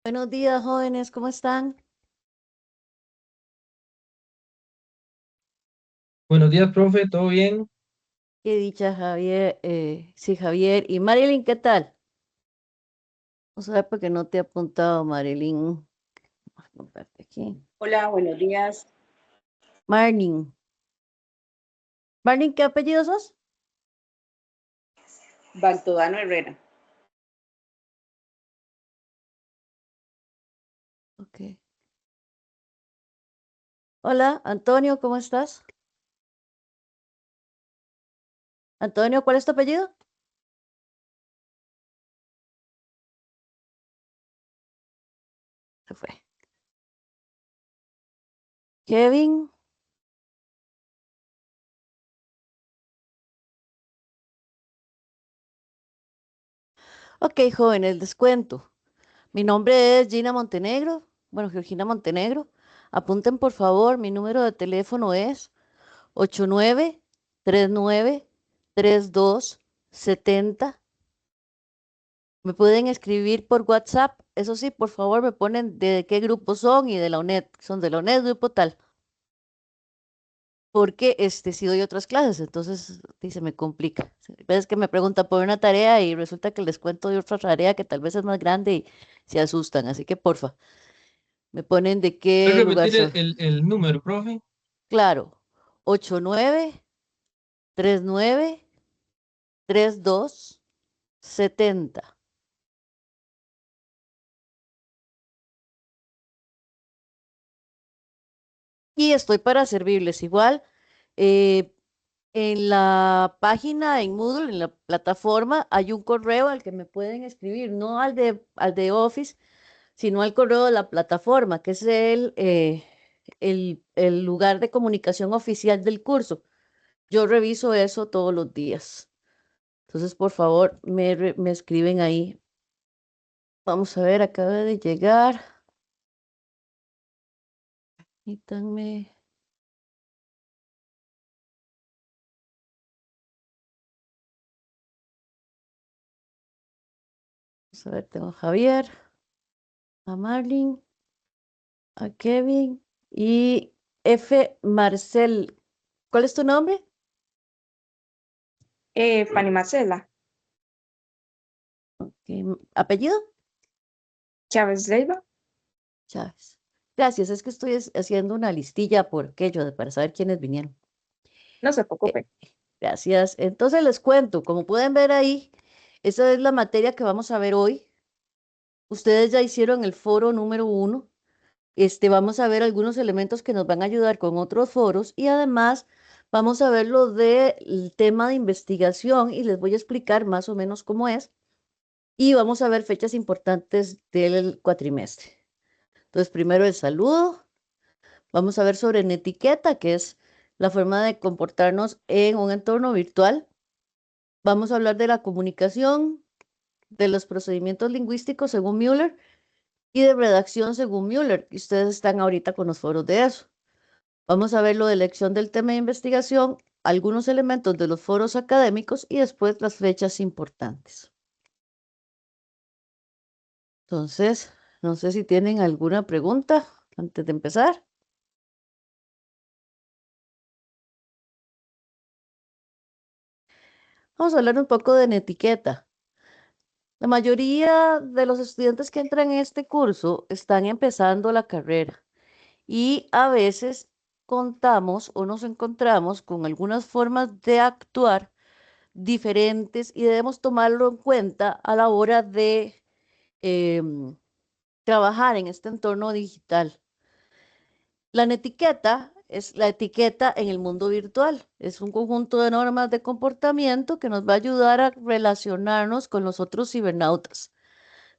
Buenos días, jóvenes, ¿cómo están? Buenos días, profe, ¿todo bien? Qué dicha, Javier. Sí, Javier. ¿Y Marilyn, qué tal? Vamos a ver por qué no te he apuntado, Marilyn. Vamos a apuntarte aquí. Hola, buenos días. Marlin. Marlin, ¿qué apellido sos? Baltodano Herrera. Ok. Hola, Antonio, ¿cómo estás? Antonio, ¿cuál es tu apellido? Se fue. Kevin. Ok, jóvenes, les cuento. Mi nombre es Gina Montenegro. Bueno, Georgina Montenegro. Apunten, por favor, mi número de teléfono es 89393270. Me pueden escribir por WhatsApp. Eso sí, por favor, me ponen de qué grupo son y de la UNED. Son de la UNED, grupo tal. Porque si doy otras clases, entonces sí, se me complica. A veces que me preguntan por una tarea y resulta que les cuento de otra tarea que tal vez es más grande y se asustan. Así que porfa, me ponen de qué ¿Puede lugar repetir el, son. el- el número, profe? Claro, 89393270. Y estoy para servirles. Igual, eh, en la página, en Moodle, en la plataforma, hay un correo al que me pueden escribir, no al de Office, sino al correo de la plataforma, que es el lugar de comunicación oficial del curso. Yo reviso eso todos los días. Entonces, por favor, me escriben ahí. Vamos a ver, acaba de llegar. Permítanme. Vamos a ver, tengo a Javier, a Marlene, a Kevin y F. Marcel. ¿Cuál es tu nombre? Fanny Marcela ¿Apellido? Chávez Leiva. Chávez. Gracias, es que estoy haciendo una listilla por aquello para saber quiénes vinieron. No se Eh, preocupe. Gracias. Entonces les cuento, como pueden ver ahí, esa es la materia que vamos a ver hoy. Ustedes ya hicieron el foro número 1. Vamos a ver algunos elementos que nos van a ayudar con otros foros y además vamos a ver lo del tema de investigación y les voy a explicar más o menos cómo es y vamos a ver fechas importantes del cuatrimestre. Entonces, primero el saludo. Vamos a ver sobre netiqueta, que es la forma de comportarnos en un entorno virtual. Vamos a hablar de la comunicación, de los procedimientos lingüísticos según Müller y de redacción según Müller. Y ustedes están ahorita con los foros de eso. Vamos a ver lo de elección del tema de investigación, algunos elementos de los foros académicos y después las fechas importantes. Entonces, no sé si tienen alguna pregunta antes de empezar. Vamos a hablar un poco de netiqueta. La mayoría de los estudiantes que entran en este curso están empezando la carrera y a veces contamos o nos encontramos con algunas formas de actuar diferentes y debemos tomarlo en cuenta a la hora de em, trabajar en este entorno digital. La netiqueta es la etiqueta en el mundo virtual. Es un conjunto de normas de comportamiento que nos va a ayudar a relacionarnos con los otros cibernautas,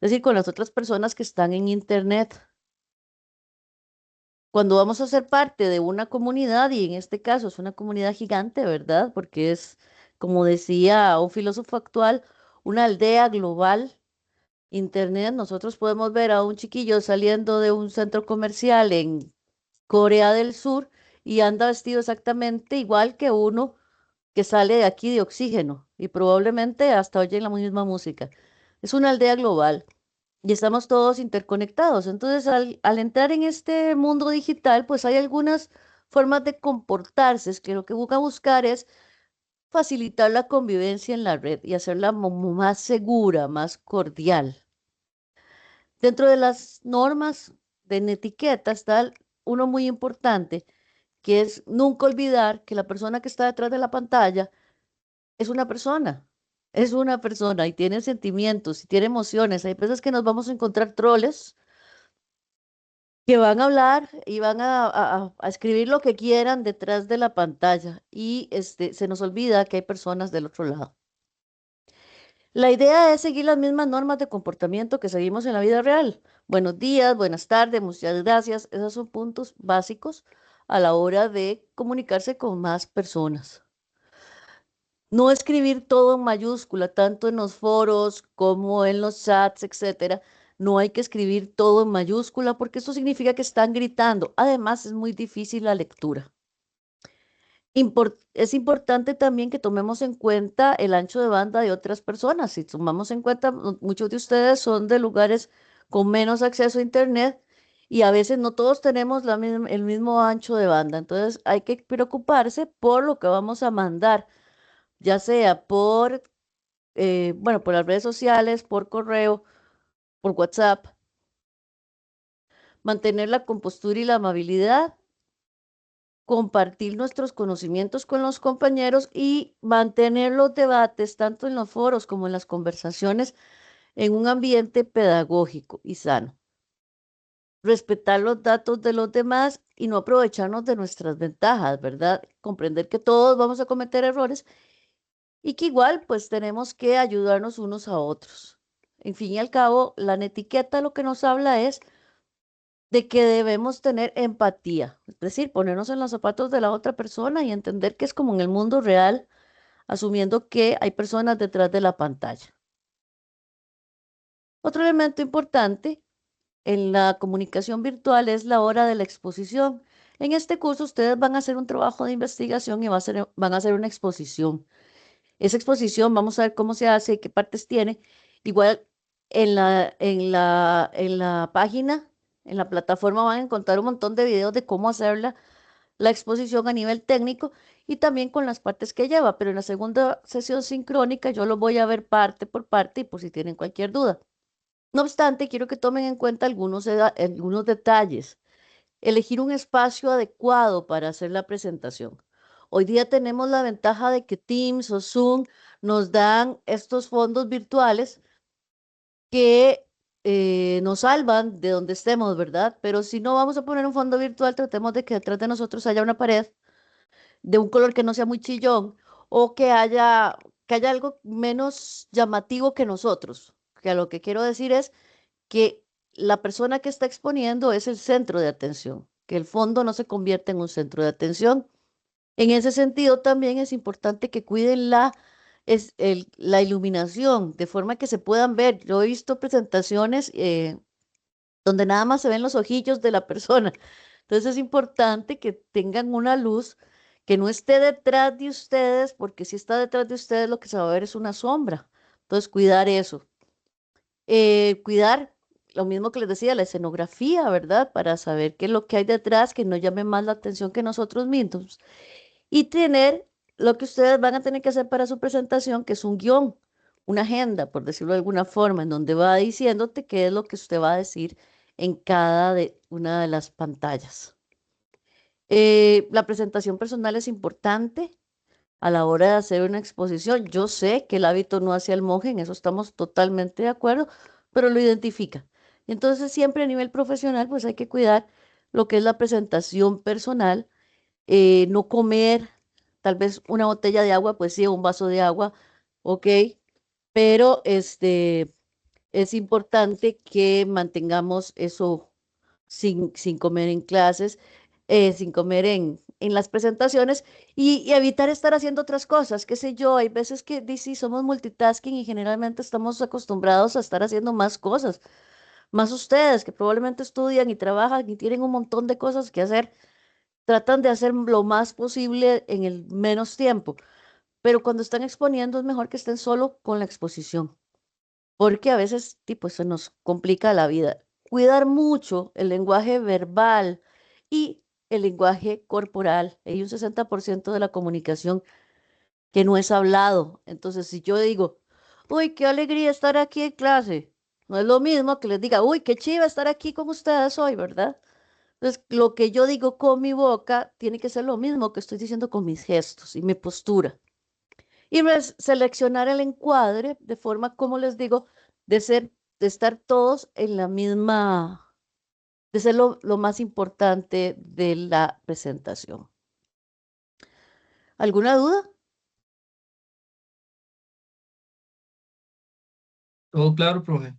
es decir, con las otras personas que están en Internet. Cuando vamos a ser parte de una comunidad, y en este caso es una comunidad gigante, ¿verdad? Porque es, como decía un filósofo actual, una aldea global. Internet, nosotros podemos ver a un chiquillo saliendo de un centro comercial en Corea del Sur y anda vestido exactamente igual que uno que sale de aquí de Oxígeno y probablemente hasta oyen la misma música. Es una aldea global. y estamos todos interconectados. Entonces, al entrar en este mundo digital, pues hay algunas formas de comportarse, es que lo que busca buscar es facilitar la convivencia en la red y hacerla más segura, más cordial. Dentro de las normas de etiqueta está uno muy importante, que es nunca olvidar que la persona que está detrás de la pantalla es una persona y tiene sentimientos y tiene emociones. Hay veces que nos vamos a encontrar troles que van a hablar y van a escribir lo que quieran detrás de la pantalla y se nos olvida que hay personas del otro lado. La idea es seguir las mismas normas de comportamiento que seguimos en la vida real. Buenos días, buenas tardes, muchas gracias. Esos son puntos básicos a la hora de comunicarse con más personas. No escribir todo en mayúscula, tanto en los foros como en los chats, etcétera. No hay que escribir todo en mayúscula porque eso significa que están gritando. Además, es muy difícil la lectura. Es importante también que tomemos en cuenta el ancho de banda de otras personas. Si tomamos en cuenta, muchos de ustedes son de lugares con menos acceso a Internet y a veces no todos tenemos el mismo ancho de banda. Entonces hay que preocuparse por lo que vamos a mandar, ya sea por las redes sociales, por correo, por WhatsApp. Mantener la compostura y la amabilidad, compartir nuestros conocimientos con los compañeros y mantener los debates, tanto en los foros como en las conversaciones, en un ambiente pedagógico y sano. Respetar los datos de los demás y no aprovecharnos de nuestras ventajas, ¿verdad? Comprender que todos vamos a cometer errores y que igual pues tenemos que ayudarnos unos a otros. En fin y al cabo, la netiqueta lo que nos habla es de que debemos tener empatía, es decir, ponernos en los zapatos de la otra persona y entender que es como en el mundo real, asumiendo que hay personas detrás de la pantalla. Otro elemento importante en la comunicación virtual es la hora de la exposición. En este curso ustedes van a hacer un trabajo de investigación y van a hacer una exposición. Esa exposición, vamos a ver cómo se hace, qué partes tiene. Igual en la página, en la plataforma van a encontrar un montón de videos de cómo hacerla, la exposición a nivel técnico y también con las partes que lleva. Pero en la segunda sesión sincrónica yo lo voy a ver parte por parte y por si tienen cualquier duda. No obstante, quiero que tomen en cuenta algunos detalles. Elegir un espacio adecuado para hacer la presentación. Hoy día tenemos la ventaja de que Teams o Zoom nos dan estos fondos virtuales que nos salvan de donde estemos, ¿verdad? Pero si no vamos a poner un fondo virtual, tratemos de que detrás de nosotros haya una pared de un color que no sea muy chillón o que haya algo menos llamativo que nosotros. Que lo que quiero decir es que la persona que está exponiendo es el centro de atención, que el fondo no se convierte en un centro de atención. En ese sentido, también es importante que cuiden la iluminación, de forma que se puedan ver. Yo he visto presentaciones donde nada más se ven los ojillos de la persona. Entonces es importante que tengan una luz que no esté detrás de ustedes, porque si está detrás de ustedes lo que se va a ver es una sombra. Entonces, cuidar eso. Cuidar, lo mismo que les decía, la escenografía, ¿verdad? Para saber qué es lo que hay detrás, que no llame más la atención que nosotros mismos. Y tener lo que ustedes van a tener que hacer para su presentación, que es un guión, una agenda, por decirlo de alguna forma, en donde va diciéndote qué es lo que usted va a decir en cada una de las pantallas. La presentación personal es importante a la hora de hacer una exposición. Yo sé que el hábito no hace al monje, en eso estamos totalmente de acuerdo, pero lo identifica. Entonces, siempre a nivel profesional, pues hay que cuidar lo que es la presentación personal, no comer, tal vez una botella de agua, pues sí, un vaso de agua, ok, pero es importante que mantengamos eso sin comer en clases, sin comer en las presentaciones y evitar estar haciendo otras cosas, qué sé yo, hay veces que sí, somos multitasking y generalmente estamos acostumbrados a estar haciendo más cosas, más ustedes que probablemente estudian y trabajan y tienen un montón de cosas que hacer, tratan de hacer lo más posible en el menos tiempo, pero cuando están exponiendo es mejor que estén solo con la exposición. porque a veces tipo, se nos complica la vida. Cuidar mucho el lenguaje verbal y el lenguaje corporal. Hay un 60% de la comunicación que no es hablado. Entonces, si yo digo, uy, qué alegría estar aquí en clase, no es lo mismo que les diga, uy, qué chiva estar aquí con ustedes hoy, ¿verdad? Entonces, lo que yo digo con mi boca tiene que ser lo mismo que estoy diciendo con mis gestos y mi postura. Y seleccionar el encuadre de forma, como les digo, de ser, de estar todos en la misma, de ser lo más importante de la presentación. ¿Alguna duda? Todo claro, profe.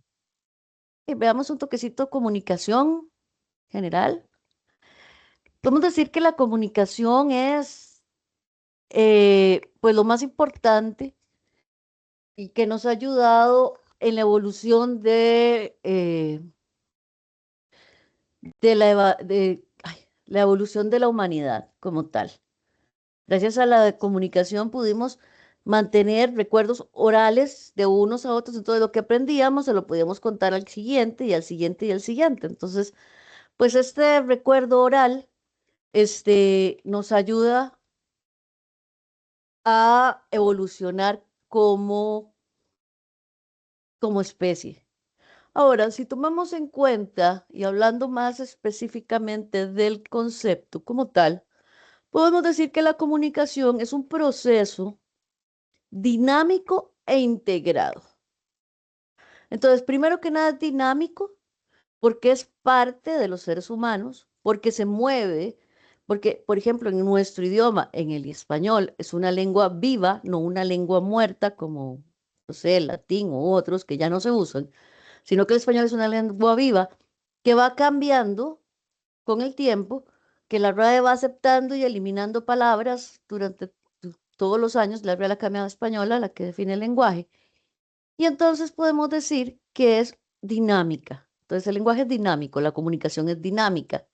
Veamos un toquecito de comunicación general. Podemos decir que la comunicación es pues lo más importante y que nos ha ayudado en la evolución la evolución de la humanidad como tal. Gracias a la comunicación pudimos mantener recuerdos orales de unos a otros, entonces lo que aprendíamos se lo podíamos contar al siguiente y al siguiente y al siguiente. Entonces, pues este recuerdo oral nos ayuda a evolucionar como especie. Ahora, si tomamos en cuenta y hablando más específicamente del concepto como tal, podemos decir que la comunicación es un proceso dinámico e integrado. Entonces, primero que nada, es dinámico porque es parte de los seres humanos, porque se mueve, porque, por ejemplo, en nuestro idioma, en el español, es una lengua viva, no una lengua muerta como, no sé, el latín u otros que ya no se usan, sino que el español es una lengua viva que va cambiando con el tiempo, que la RAE va aceptando y eliminando palabras durante todos los años, la Real Academia Española, la que define el lenguaje. Y entonces podemos decir que es dinámica. Entonces el lenguaje es dinámico, la comunicación es dinámica.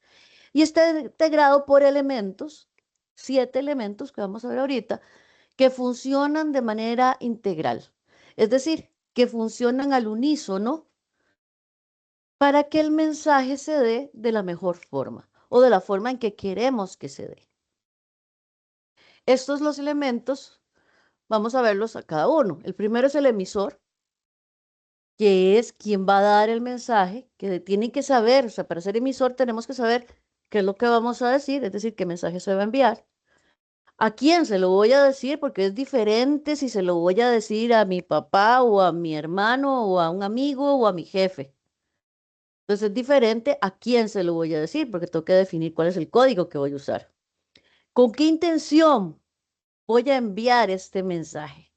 Y está integrado por elementos, 7 elementos que vamos a ver ahorita, que funcionan de manera integral. Es decir, que funcionan al unísono para que el mensaje se dé de la mejor forma o de la forma en que queremos que se dé. Estos los elementos, vamos a verlos a cada uno. El primero es el emisor, que es quien va a dar el mensaje, que tiene que saber, o sea, para ser emisor tenemos que saber qué es lo que vamos a decir, es decir, qué mensaje se va a enviar, a quién se lo voy a decir, porque es diferente si se lo voy a decir a mi papá o a mi hermano o a un amigo o a mi jefe. Entonces es diferente a quién se lo voy a decir, porque tengo que definir cuál es el código que voy a usar. ¿Con qué intención voy a enviar este mensaje?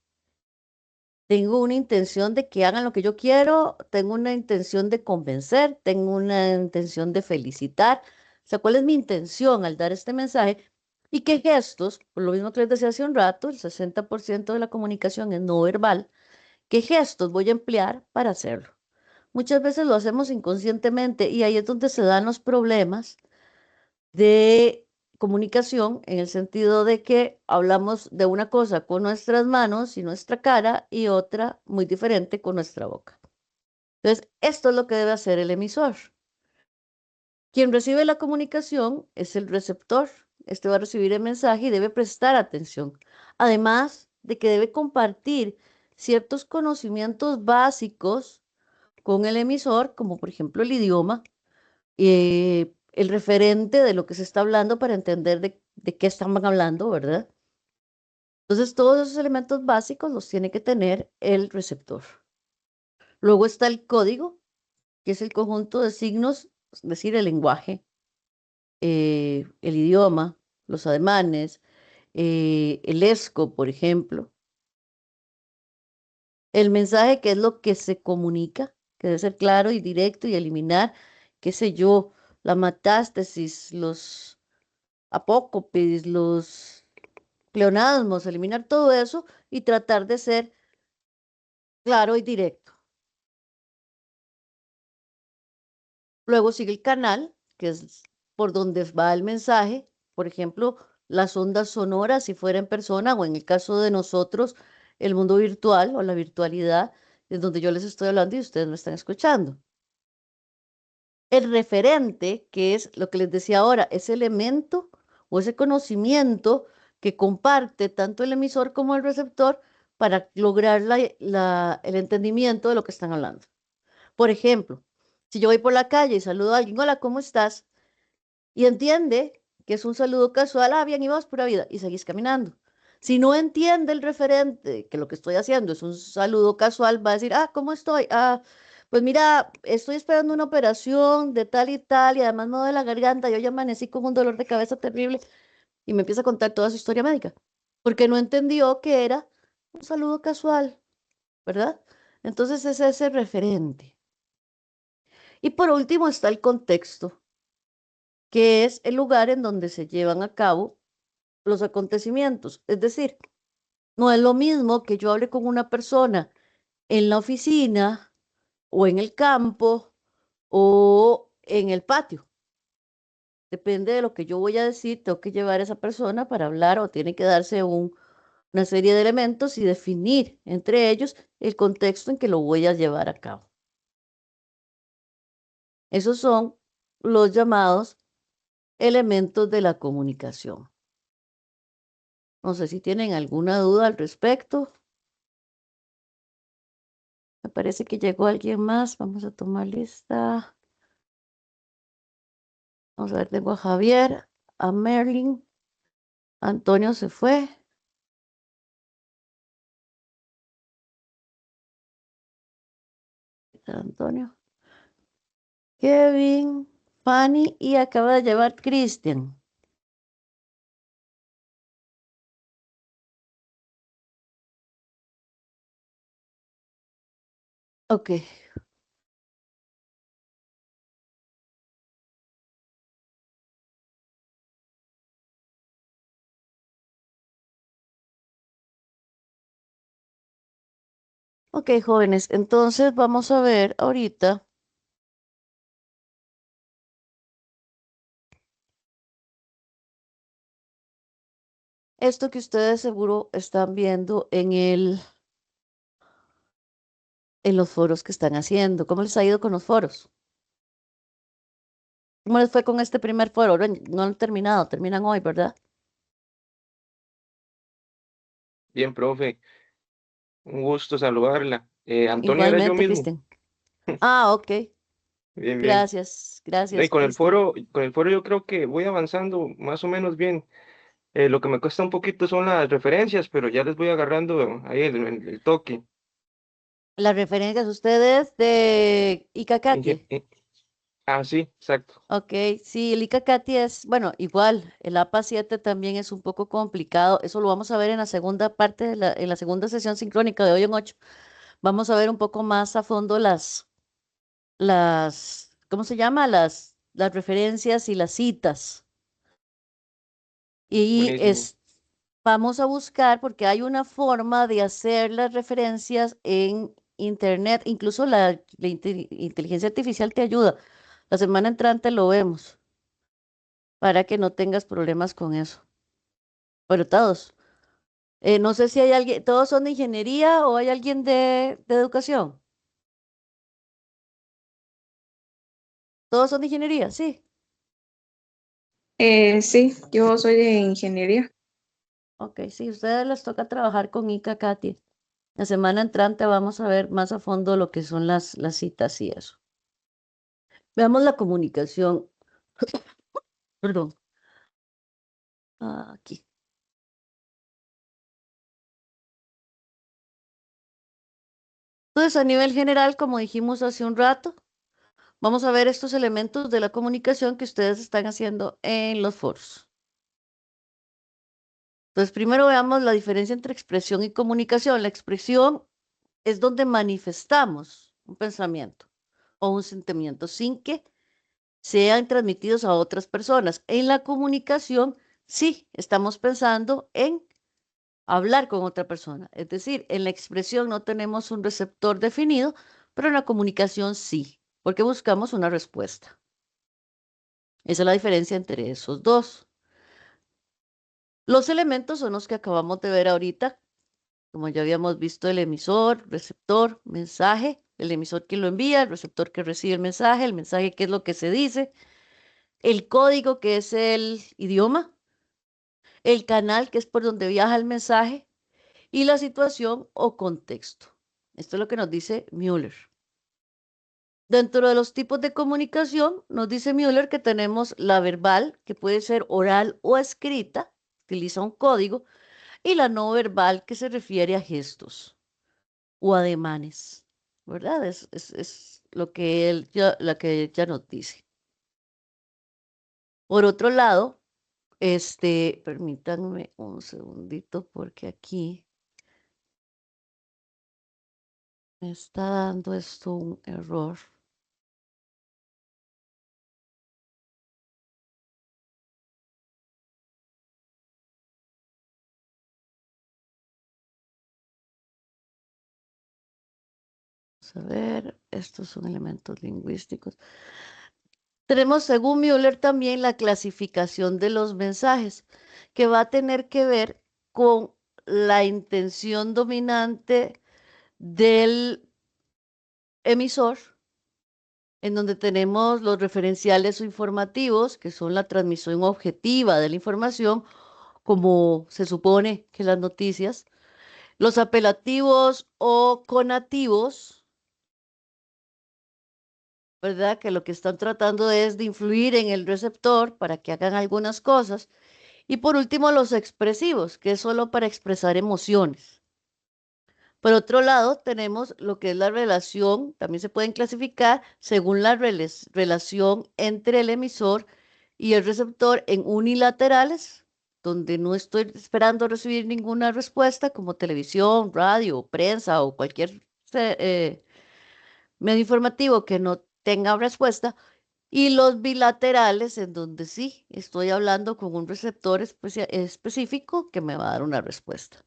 Tengo una intención de que hagan lo que yo quiero, tengo una intención de convencer, tengo una intención de felicitar. O sea, ¿cuál es mi intención al dar este mensaje? ¿Y qué gestos? Por lo mismo que les decía hace un rato, el 60% de la comunicación es no verbal. ¿Qué gestos voy a emplear para hacerlo? Muchas veces lo hacemos inconscientemente y ahí es donde se dan los problemas de comunicación en el sentido de que hablamos de una cosa con nuestras manos y nuestra cara y otra muy diferente con nuestra boca. Entonces, esto es lo que debe hacer el emisor. Quien recibe la comunicación es el receptor. Este va a recibir el mensaje y debe prestar atención. Además de que debe compartir ciertos conocimientos básicos con el emisor, como por ejemplo el idioma, el referente de lo que se está hablando para entender de qué están hablando, ¿verdad? Entonces, todos esos elementos básicos los tiene que tener el receptor. Luego está el código, que es el conjunto de signos, es decir, el lenguaje, el idioma, los ademanes, el esco, por ejemplo. El mensaje, que es lo que se comunica, que debe ser claro y directo y eliminar, qué sé yo, la metástasis, los apócopes, los pleonasmos, eliminar todo eso y tratar de ser claro y directo. Luego sigue el canal, que es por donde va el mensaje, por ejemplo, las ondas sonoras, si fuera en persona o en el caso de nosotros, el mundo virtual o la virtualidad, es donde yo les estoy hablando y ustedes me están escuchando. El referente, que es lo que les decía ahora, ese elemento o ese conocimiento que comparte tanto el emisor como el receptor para lograr el entendimiento de lo que están hablando. Por ejemplo, si yo voy por la calle y saludo a alguien, hola, ¿cómo estás? Y entiende que es un saludo casual, ah, bien, y vos, pura vida, y seguís caminando. Si no entiende el referente que lo que estoy haciendo es un saludo casual, va a decir, ah, ¿cómo estoy? Ah, pues mira, estoy esperando una operación de tal y además me duele la garganta, yo ya amanecí con un dolor de cabeza terrible y me empieza a contar toda su historia médica, porque no entendió que era un saludo casual, ¿verdad? Entonces ese es el referente. Y por último está el contexto, que es el lugar en donde se llevan a cabo los acontecimientos. Es decir, no es lo mismo que yo hable con una persona en la oficina o en el campo o en el patio. Depende de lo que yo voy a decir, tengo que llevar a esa persona para hablar o tiene que darse una serie de elementos y definir entre ellos el contexto en que lo voy a llevar a cabo. Esos son los llamados elementos de la comunicación. No sé si tienen alguna duda al respecto. Me parece que llegó alguien más. Vamos a tomar lista. Vamos a ver, tengo a Javier, a Merlin. Antonio se fue. Antonio. Kevin, Fanny y acaba de llevar Cristian. Ok. Ok, jóvenes. Entonces vamos a ver ahorita esto que ustedes seguro están viendo en los foros que están haciendo. ¿Cómo les ha ido con los foros? ¿Cómo les fue con este primer foro? No han terminado, terminan hoy, ¿verdad? Bien, profe, un gusto saludarla. Antonio era yo Igualmente, mismo. Cristian. Ah, ok. Bien, bien. Gracias, No, y gracias, Cristian. con el foro yo creo que voy avanzando más o menos bien. Lo que me cuesta un poquito son las referencias, pero ya les voy agarrando ahí el toque. Las referencias ustedes de Inge- Icacati. eh, Ah, sí, exacto. Ok, sí, el Icacati es, bueno, igual, el APA 7 también es un poco complicado. Eso lo vamos a ver en la segunda parte, en la segunda sesión sincrónica de hoy en 8. Vamos a ver un poco más a fondo ¿cómo se llama? Las referencias y las citas. Y Buenísimo. vamos a buscar, porque hay una forma de hacer las referencias en Internet, incluso la inteligencia artificial te ayuda. La semana entrante lo vemos, para que no tengas problemas con eso. Bueno, todos. No sé si hay alguien, ¿todos son de ingeniería o hay alguien de educación? ¿Todos son de ingeniería? Sí. Sí, yo soy de ingeniería. Ok, sí, a ustedes les toca trabajar con Ica, Katy. La semana entrante vamos a ver más a fondo lo que son las citas y eso. Veamos la comunicación. Perdón. Aquí. Entonces, a nivel general, como dijimos hace un rato, vamos a ver estos elementos de la comunicación que ustedes están haciendo en los foros. Entonces, primero veamos la diferencia entre expresión y comunicación. La expresión es donde manifestamos un pensamiento o un sentimiento sin que sean transmitidos a otras personas. En la comunicación, sí, estamos pensando en hablar con otra persona. Es decir, en la expresión no tenemos un receptor definido, pero en la comunicación sí, porque buscamos una respuesta. Esa es la diferencia entre esos dos. Los elementos son los que acabamos de ver ahorita, Como ya habíamos visto, el emisor, receptor, mensaje, el emisor que lo envía, el receptor que recibe el mensaje que es lo que se dice, el código que es el idioma, el canal que es por donde viaja el mensaje y la situación o contexto. Esto es lo que nos dice Müller. Dentro de los tipos de comunicación, nos dice Müller que tenemos la verbal, que puede ser oral o escrita, utiliza un código, y la no verbal, que se refiere a gestos o ademanes, ¿verdad? Es lo que la que ella nos dice. Por otro lado, permítanme un segundito porque aquí me está dando esto un error. Vamos a ver, estos son elementos lingüísticos. Tenemos, según Müller, también la clasificación de los mensajes, que va a tener que ver con la intención dominante del emisor, en donde tenemos los referenciales o informativos, que son la transmisión objetiva de la información, como se supone que las noticias, los apelativos o conativos, ¿verdad? Que lo que están tratando es de influir en el receptor para que hagan algunas cosas. Y por último, los expresivos, que es solo para expresar emociones. Por otro lado, tenemos lo que es la relación, también se pueden clasificar según la relación entre el emisor y el receptor en unilaterales, donde no estoy esperando recibir ninguna respuesta, como televisión, radio, prensa o cualquier medio informativo que no tenga respuesta, y los bilaterales, en donde sí estoy hablando con un receptor específico que me va a dar una respuesta.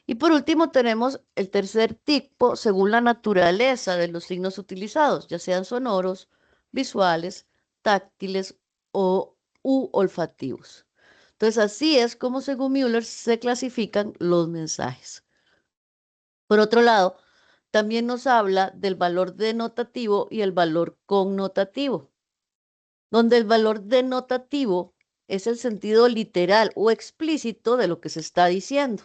Y por último tenemos el tercer tipo según la naturaleza de los signos utilizados, ya sean sonoros, visuales, táctiles u olfativos. Entonces así es como según Müller se clasifican los mensajes. Por otro lado, también nos habla del valor denotativo y el valor connotativo, donde el valor denotativo es el sentido literal o explícito de lo que se está diciendo.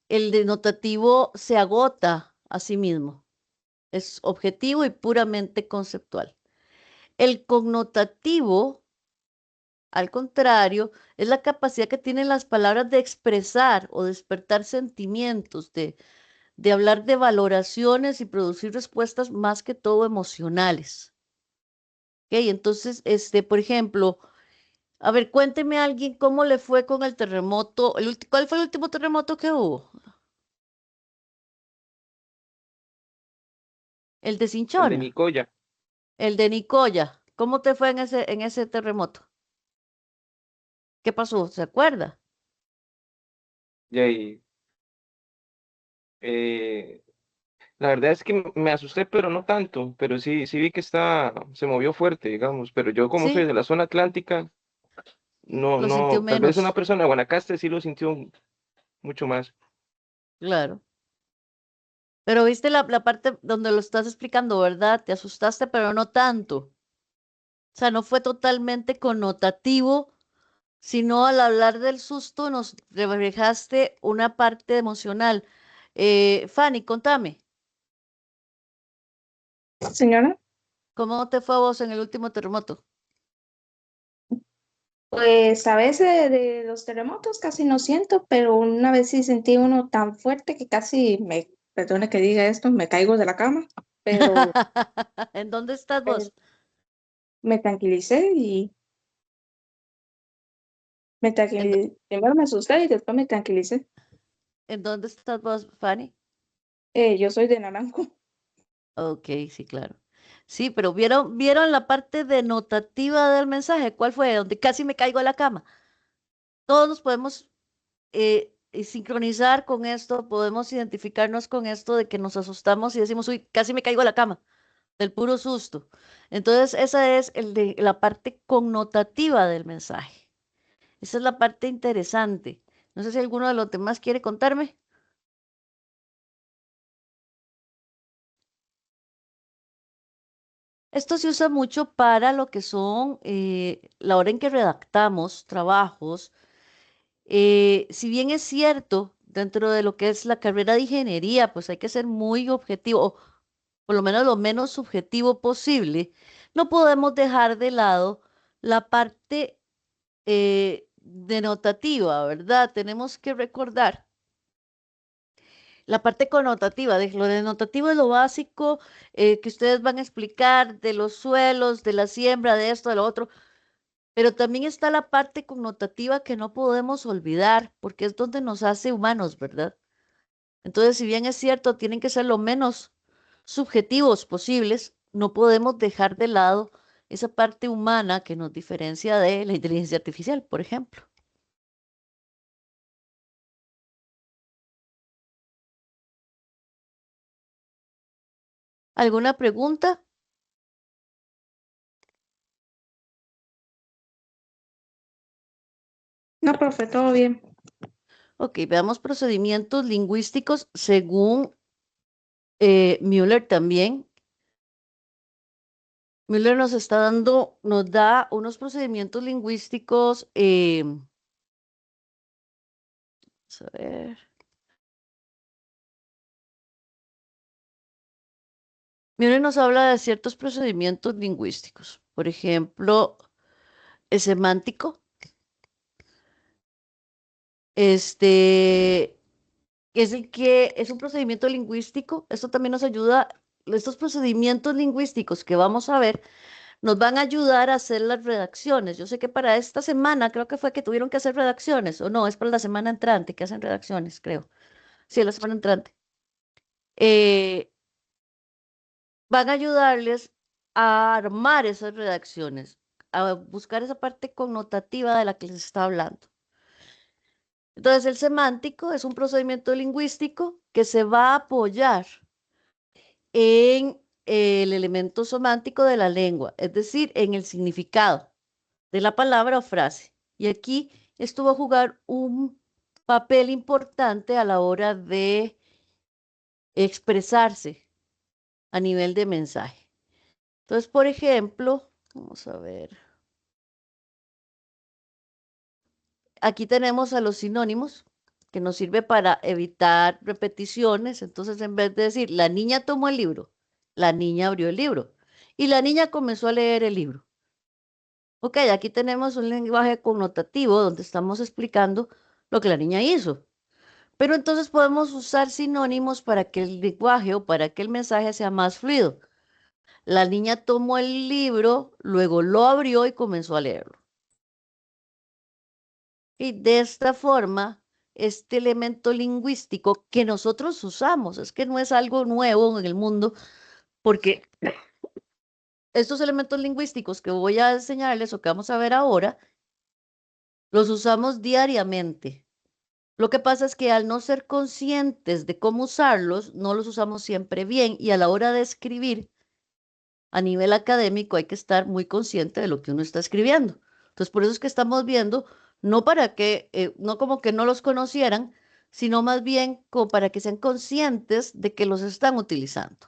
El denotativo se agota a sí mismo, es objetivo y puramente conceptual. El connotativo, al contrario, es la capacidad que tienen las palabras de expresar o despertar sentimientos, de hablar de valoraciones y producir respuestas más que todo emocionales. ¿Ok? Entonces, por ejemplo, a ver, cuénteme a alguien cómo le fue con el terremoto. ¿Cuál fue el último terremoto que hubo? El de El de Cinchona, Nicoya. el de Nicoya. ¿Cómo te fue en ese terremoto? ¿Qué pasó? ¿Se acuerda? Y ahí, eh, la verdad es que me asusté, pero no tanto, pero sí vi que se movió fuerte, digamos, pero yo como soy Sí, de la zona atlántica, lo sintió tal vez una menos, persona de Guanacaste sí lo sintió mucho más. claro. Pero viste la parte donde lo estás explicando, ¿verdad? Te asustaste, pero no tanto. O sea, no fue totalmente connotativo, sino al hablar del susto nos reflejaste una parte emocional. Fanny, contame, Señora, ¿cómo te fue a vos en el último terremoto? pues a veces de los terremotos casi no siento, pero una vez sí sentí uno tan fuerte que casi perdone que diga esto, me caigo de la cama, pero ¿En dónde estás eh, vos? me tranquilicé y ¿En, dó- primero me asusté y después me tranquilicé. en dónde estás vos, Fanny? Yo soy de Naranjo. Ok, sí, claro. Sí, pero vieron la parte denotativa del mensaje. ¿Cuál fue? Donde casi me caigo a la cama. Todos nos podemos sincronizar con esto, podemos identificarnos con esto de que nos asustamos y decimos, uy, casi me caigo a la cama, del puro susto. Entonces, esa es la parte connotativa del mensaje. Esa es la parte interesante. No sé si alguno de los demás quiere contarme. Esto se usa mucho para lo que son la hora en que redactamos trabajos. Si bien es cierto, dentro de lo que es la carrera de ingeniería, pues hay que ser muy objetivo, o por lo menos lo menos subjetivo posible. No podemos dejar de lado la parte denotativa, ¿verdad? Tenemos que recordar la parte connotativa. De lo denotativo es lo básico que ustedes van a explicar de los suelos, de la siembra, de esto, de lo otro. Pero también está la parte connotativa que no podemos olvidar, porque es donde nos hace humanos, ¿verdad? Entonces, si bien es cierto, tienen que ser lo menos subjetivos posibles, no podemos dejar de lado esa parte humana que nos diferencia de la inteligencia artificial, por ejemplo. ¿Alguna pregunta? No, profe, todo bien. Ok, veamos procedimientos lingüísticos según Müller también. Müller nos está dando, nos da unos procedimientos lingüísticos. Vamos a ver. Müller nos habla de ciertos procedimientos lingüísticos. Por ejemplo, el semántico. Este es el que es un procedimiento lingüístico. Esto también nos ayuda. Estos procedimientos lingüísticos que vamos a ver nos van a ayudar a hacer las redacciones. Yo sé que para esta semana creo que fue que tuvieron que hacer redacciones, o no, es para la semana entrante que hacen redacciones, creo. Sí, la semana entrante. Eh, Van a ayudarles a armar esas redacciones, a buscar esa parte connotativa de la que les está hablando. Entonces, el semántico es un procedimiento lingüístico que se va a apoyar en el elemento semántico de la lengua, es decir, en el significado de la palabra o frase. Y aquí esto va a jugar un papel importante a la hora de expresarse a nivel de mensaje. Entonces, por ejemplo, vamos a ver. Aquí tenemos a los sinónimos que nos sirve para evitar repeticiones. Entonces, en vez de decir, la niña tomó el libro, la niña abrió el libro y la niña comenzó a leer el libro. Ok, aquí tenemos un lenguaje connotativo donde estamos explicando lo que la niña hizo. Pero entonces podemos usar sinónimos para que el lenguaje o para que el mensaje sea más fluido. La niña tomó el libro, luego lo abrió y comenzó a leerlo. Y de esta forma, este elemento lingüístico que nosotros usamos, es que no es algo nuevo en el mundo, porque estos elementos lingüísticos que voy a enseñarles o que vamos a ver ahora, los usamos diariamente. Lo que pasa es que al no ser conscientes de cómo usarlos, no los usamos siempre bien y a la hora de escribir a nivel académico hay que estar muy consciente de lo que uno está escribiendo. Entonces, por eso es que estamos viendo, no para que, no como que no los conocieran, sino más bien como para que sean conscientes de que los están utilizando.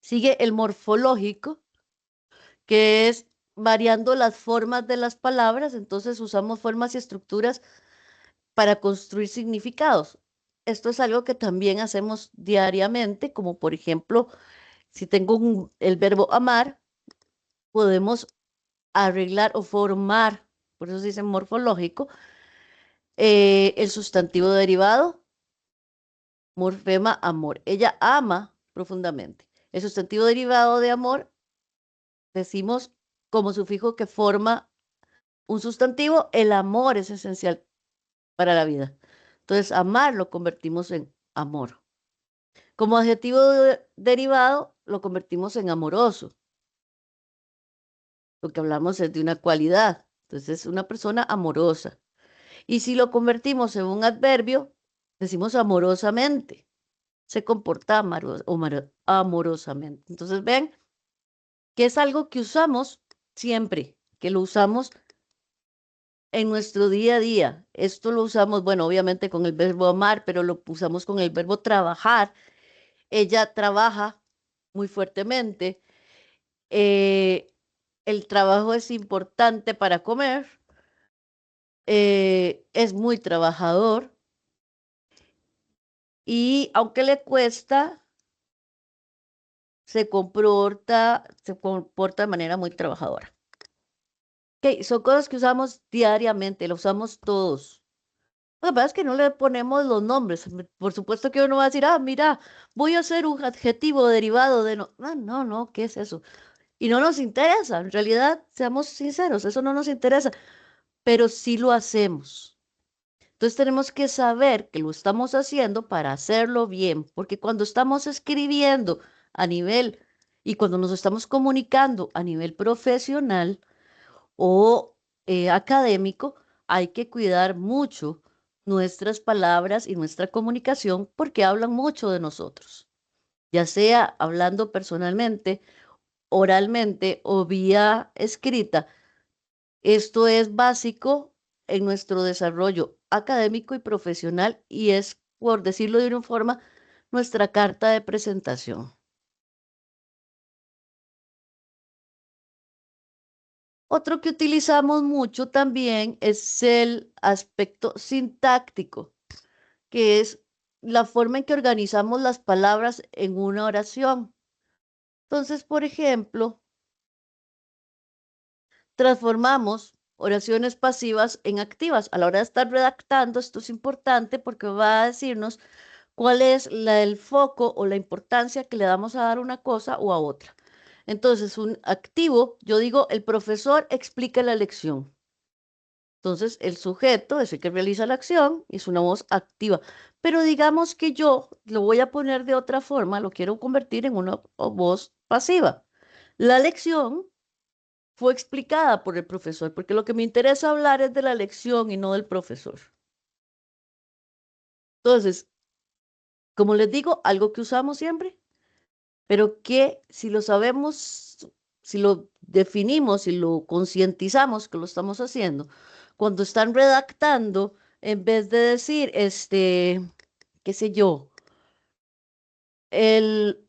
Sigue el morfológico, que es variando las formas de las palabras, entonces usamos formas y estructuras para construir significados. Esto es algo que también hacemos diariamente, como por ejemplo, si tengo el verbo amar, podemos arreglar o formar, por eso se dice morfológico, el sustantivo derivado, morfema amor. Ella ama profundamente. El sustantivo derivado de amor, decimos como sufijo que forma un sustantivo, el amor es esencial para la vida. Entonces, amar lo convertimos en amor. Como adjetivo derivado, lo convertimos en amoroso. Lo que hablamos es de una cualidad. Entonces, es una persona amorosa. Y si lo convertimos en un adverbio, decimos amorosamente. Se comporta amorosamente. Entonces, ven que es algo que usamos siempre, que lo usamos en nuestro día a día. Esto lo usamos, bueno, obviamente con el verbo amar, pero lo usamos con el verbo trabajar. Ella trabaja muy fuertemente. El trabajo es importante para comer, es muy trabajador y aunque le cuesta, se comporta de manera muy trabajadora. Ok, son cosas que usamos diariamente, lo usamos todos. Lo que pasa es que no le ponemos los nombres. Por supuesto que uno va a decir, ah, mira, voy a hacer un adjetivo derivado de no. No, no, no, ¿qué es eso? Y no nos interesa. En realidad, seamos sinceros, eso no nos interesa, pero sí lo hacemos. Entonces tenemos que saber que lo estamos haciendo para hacerlo bien, porque cuando estamos escribiendo a nivel y cuando nos estamos comunicando a nivel profesional, o académico, hay que cuidar mucho nuestras palabras y nuestra comunicación porque hablan mucho de nosotros, ya sea hablando personalmente, oralmente o vía escrita. Esto es básico en nuestro desarrollo académico y profesional y es, por decirlo de una forma, nuestra carta de presentación. Otro que utilizamos mucho también es el aspecto sintáctico, que es la forma en que organizamos las palabras en una oración. Entonces, por ejemplo, transformamos oraciones pasivas en activas. A la hora de estar redactando, esto es importante porque va a decirnos cuál es el foco o la importancia que le damos a dar a una cosa o a otra. Entonces, un activo, yo digo, el profesor explica la lección. Entonces, el sujeto es el que realiza la acción y es una voz activa. Pero digamos que yo lo voy a poner de otra forma, lo quiero convertir en una voz pasiva. La lección fue explicada por el profesor, porque lo que me interesa hablar es de la lección y no del profesor. Entonces, como les digo, algo que usamos siempre, pero que si lo sabemos, si lo definimos, si lo concientizamos que lo estamos haciendo, cuando están redactando, en vez de decir, qué sé yo, el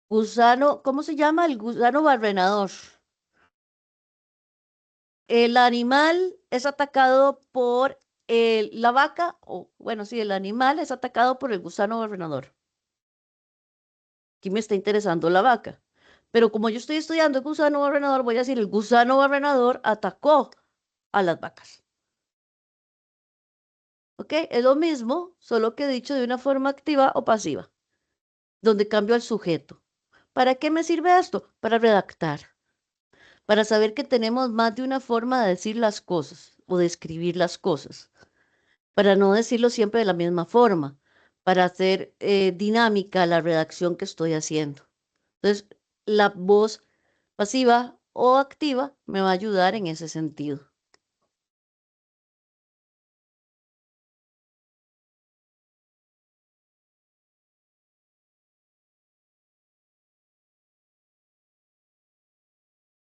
gusano, ¿cómo se llama? El gusano barrenador. El animal es atacado por la vaca, o bueno, sí, el animal es atacado por el gusano barrenador. Aquí me está interesando la vaca. Pero como yo estoy estudiando el gusano barrenador, voy a decir, el gusano barrenador atacó a las vacas. ¿Ok? Es lo mismo, solo que dicho de una forma activa o pasiva, donde cambio al sujeto. ¿Para qué me sirve esto? Para redactar, para saber que tenemos más de una forma de decir las cosas o de escribir las cosas, para no decirlo siempre de la misma forma, para hacer dinámica la redacción que estoy haciendo. Entonces, la voz pasiva o activa me va a ayudar en ese sentido.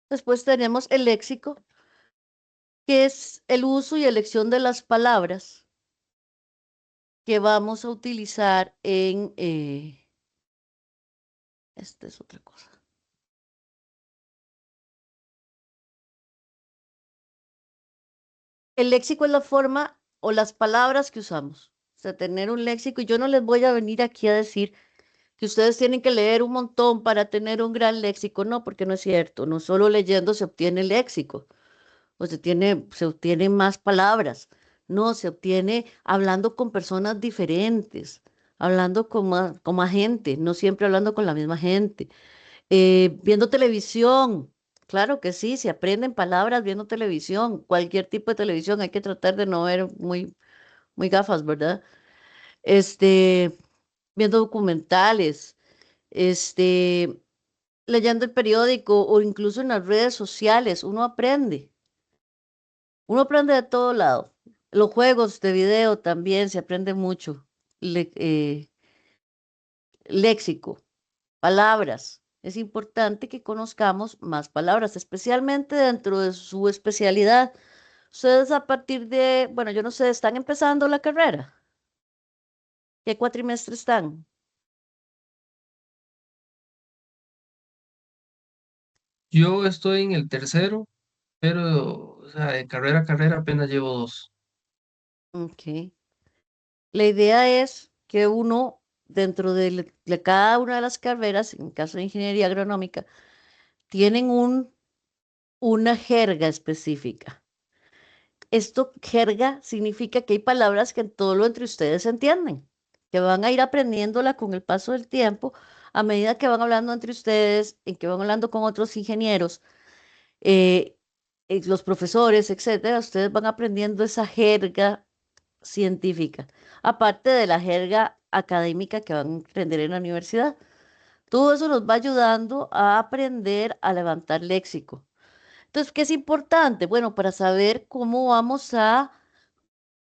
Después tenemos el léxico, que es el uso y elección de las palabras que vamos a utilizar en... esta es otra cosa. El léxico es la forma o las palabras que usamos. O sea, tener un léxico, y yo no les voy a venir aquí a decir que ustedes tienen que leer un montón para tener un gran léxico. No, porque no es cierto. No solo leyendo se obtiene léxico, o se obtienen más palabras. No, se obtiene hablando con personas diferentes, hablando con más gente, no siempre hablando con la misma gente. Viendo televisión, claro que sí, se aprenden palabras viendo televisión, cualquier tipo de televisión, hay que tratar de no ver muy, muy gafas, ¿verdad? Este, viendo documentales, este, leyendo el periódico o incluso en las redes sociales, uno aprende de todo lado. Los juegos de video también se aprende mucho, léxico. Palabras. Es importante que conozcamos más palabras, especialmente dentro de su especialidad. Ustedes a partir de, bueno, yo no sé, ¿están empezando la carrera? ¿Qué cuatrimestre están? Yo estoy en el tercero, pero, o sea, de carrera a carrera apenas llevo dos. Ok. La idea es que uno, dentro de cada una de las carreras, en el caso de ingeniería agronómica, tienen una jerga específica. Esto, jerga, significa que hay palabras que en todo lo entre ustedes se entienden, que van a ir aprendiéndola con el paso del tiempo, a medida que van hablando entre ustedes, en que van hablando con otros ingenieros, eh, los profesores, etcétera, ustedes van aprendiendo esa jerga científica, aparte de la jerga académica que van a aprender en la universidad. Todo eso nos va ayudando a aprender a levantar léxico. Entonces, ¿qué es importante? Bueno, para saber cómo vamos a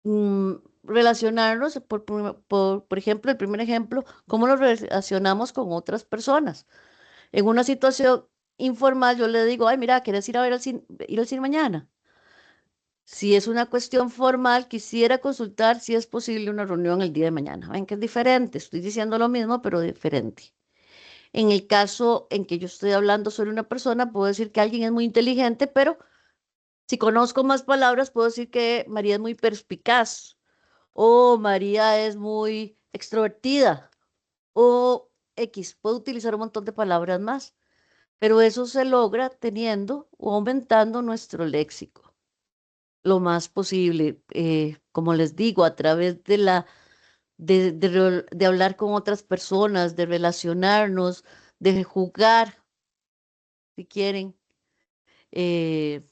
mm, relacionarnos, por ejemplo, el primer ejemplo, cómo nos relacionamos con otras personas. En una situación informal, yo le digo, ay, mira, ¿quieres ir a ver ir al cine mañana? Si es una cuestión formal, quisiera consultar si es posible una reunión el día de mañana. Ven que es diferente, estoy diciendo lo mismo, pero diferente. En el caso en que yo estoy hablando sobre una persona, puedo decir que alguien es muy inteligente, pero si conozco más palabras, puedo decir que María es muy perspicaz, o María es muy extrovertida, o X. Puedo utilizar un montón de palabras más, pero eso se logra teniendo o aumentando nuestro léxico lo más posible, como les digo, a través de hablar con otras personas, de relacionarnos, de jugar, si quieren. Eh,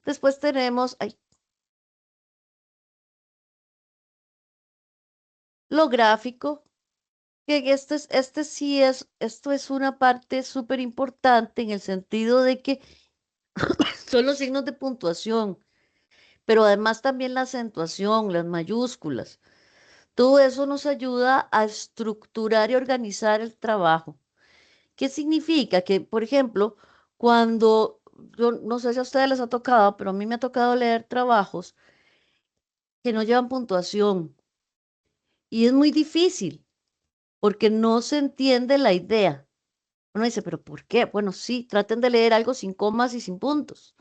Después tenemos ay, lo gráfico, que esto es una parte súper importante en el sentido de que son los signos de puntuación, pero además también la acentuación, las mayúsculas. Todo eso nos ayuda a estructurar y organizar el trabajo. ¿Qué significa? Que, por ejemplo, cuando, yo no sé si a ustedes les ha tocado, pero a mí me ha tocado leer trabajos que no llevan puntuación y es muy difícil porque no se entiende la idea. Uno dice, pero ¿por qué? Bueno, sí, traten de leer algo sin comas y sin puntos.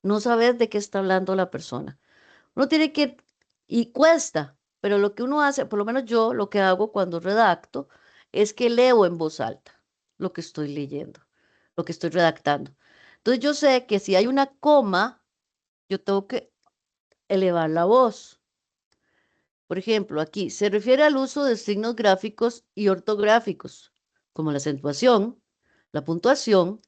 No sabes de qué está hablando la persona. Uno tiene que, y cuesta, pero lo que uno hace, por lo menos yo lo que hago cuando redacto, es que leo en voz alta lo que estoy leyendo, lo que estoy redactando. Entonces yo sé que si hay una coma, yo tengo que elevar la voz. Por ejemplo, aquí se refiere al uso de signos gráficos y ortográficos, como la acentuación, la puntuación,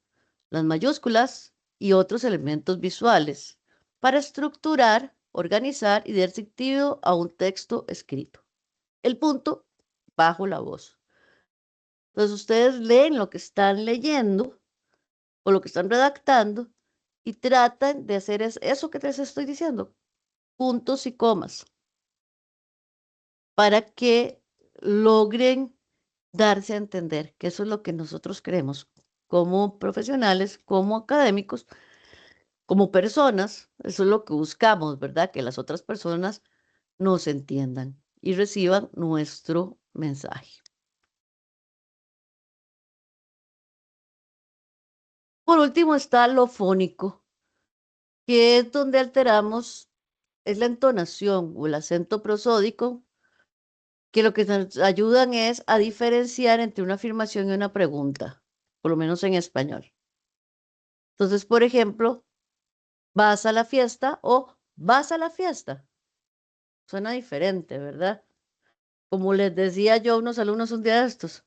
las mayúsculas y otros elementos visuales, para estructurar, organizar y dar sentido a un texto escrito. El punto, bajo la voz. Entonces ustedes leen lo que están leyendo o lo que están redactando y tratan de hacer eso que les estoy diciendo, puntos y comas, para que logren darse a entender, que eso es lo que nosotros queremos como profesionales, como académicos, como personas, eso es lo que buscamos, ¿verdad? Que las otras personas nos entiendan y reciban nuestro mensaje. Por último está lo fónico, que es donde alteramos, es la entonación o el acento prosódico, que lo que nos ayudan es a diferenciar entre una afirmación y una pregunta, por lo menos en español. Entonces, por ejemplo, ¿vas a la fiesta o vas a la fiesta? Suena diferente, ¿verdad? Como les decía yo a unos alumnos un día de estos,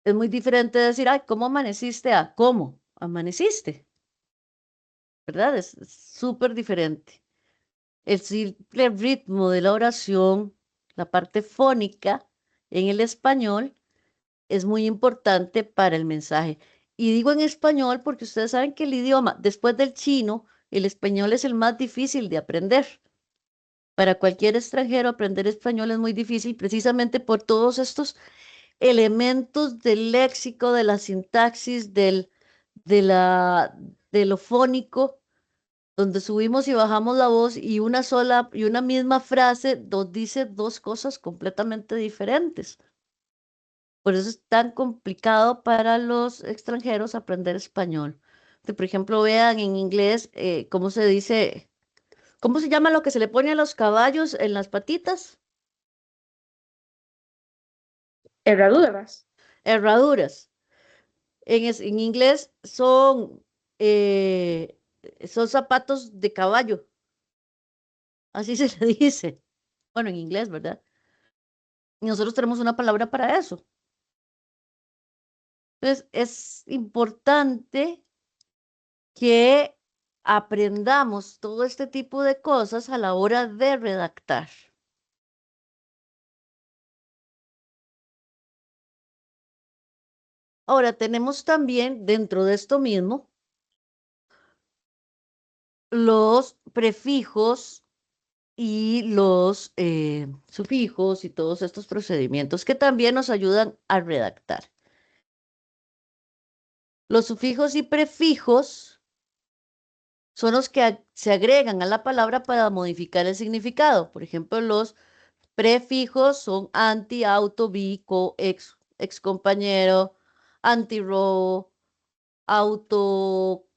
es muy diferente decir, ay, ¿cómo amaneciste? A ¿cómo amaneciste? ¿Verdad? Es súper diferente. El simple ritmo de la oración, la parte fónica en el español, es muy importante para el mensaje. Y digo en español porque ustedes saben que el idioma, después del chino, el español es el más difícil de aprender. Para cualquier extranjero aprender español es muy difícil precisamente por todos estos elementos del léxico, de la sintaxis, de la, de lo fónico, donde subimos y bajamos la voz y una sola y una misma frase nos dice dos cosas completamente diferentes. Por eso es tan complicado para los extranjeros aprender español. Que, por ejemplo, vean en inglés cómo se dice, ¿cómo se llama lo que se le pone a los caballos en las patitas? Herraduras. Herraduras. En inglés eh, son zapatos de caballo, así se le dice. Bueno, en inglés, ¿verdad? Y nosotros tenemos una palabra para eso. Entonces, es importante que aprendamos todo este tipo de cosas a la hora de redactar. Ahora, tenemos también dentro de esto mismo los prefijos y los sufijos y todos estos procedimientos que también nos ayudan a redactar. Los sufijos y prefijos son los que se agregan a la palabra para modificar el significado. Por ejemplo, los prefijos son anti, auto, bi, co, ex compañero, antirrobo, auto,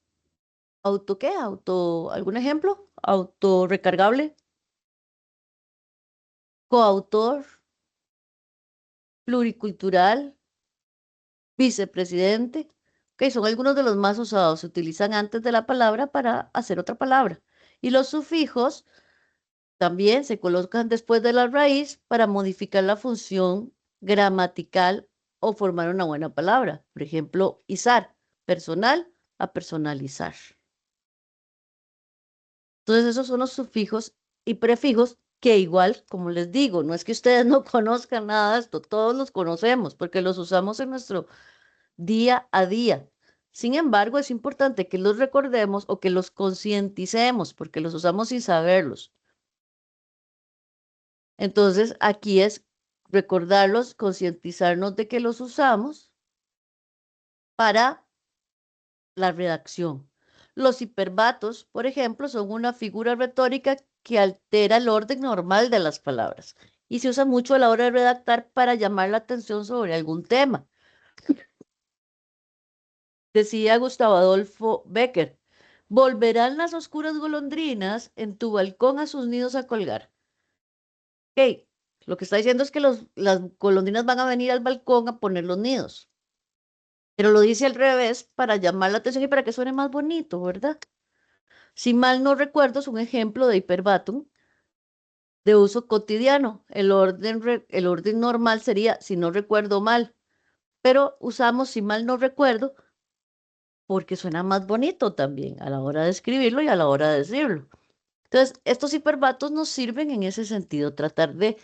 ¿auto qué? Auto, ¿algún ejemplo? Auto recargable, coautor, pluricultural, vicepresidente. Ok, son algunos de los más usados. Se utilizan antes de la palabra para hacer otra palabra. Y los sufijos también se colocan después de la raíz para modificar la función gramatical o formar una buena palabra. Por ejemplo, izar, personal a personalizar. Entonces, esos son los sufijos y prefijos que igual, como les digo, no es que ustedes no conozcan nada de esto, todos los conocemos porque los usamos en nuestro día a día. Sin embargo, es importante que los recordemos o que los concienticemos porque los usamos sin saberlos. Entonces, aquí es recordarlos, concientizarnos de que los usamos para la redacción. Los hiperbatos, por ejemplo, son una figura retórica que altera el orden normal de las palabras y se usa mucho a la hora de redactar para llamar la atención sobre algún tema. Decía Gustavo Adolfo Bécquer, volverán las oscuras golondrinas en tu balcón a sus nidos a colgar. Ok, lo que está diciendo es que las golondrinas van a venir al balcón a poner los nidos, pero lo dice al revés para llamar la atención y para que suene más bonito, ¿verdad? Si mal no recuerdo, es un ejemplo de hiperbatum de uso cotidiano. El orden normal sería, si no recuerdo mal, pero usamos, si mal no recuerdo, porque suena más bonito también a la hora de escribirlo y a la hora de decirlo. Entonces, estos hiperbatos nos sirven en ese sentido, tratar de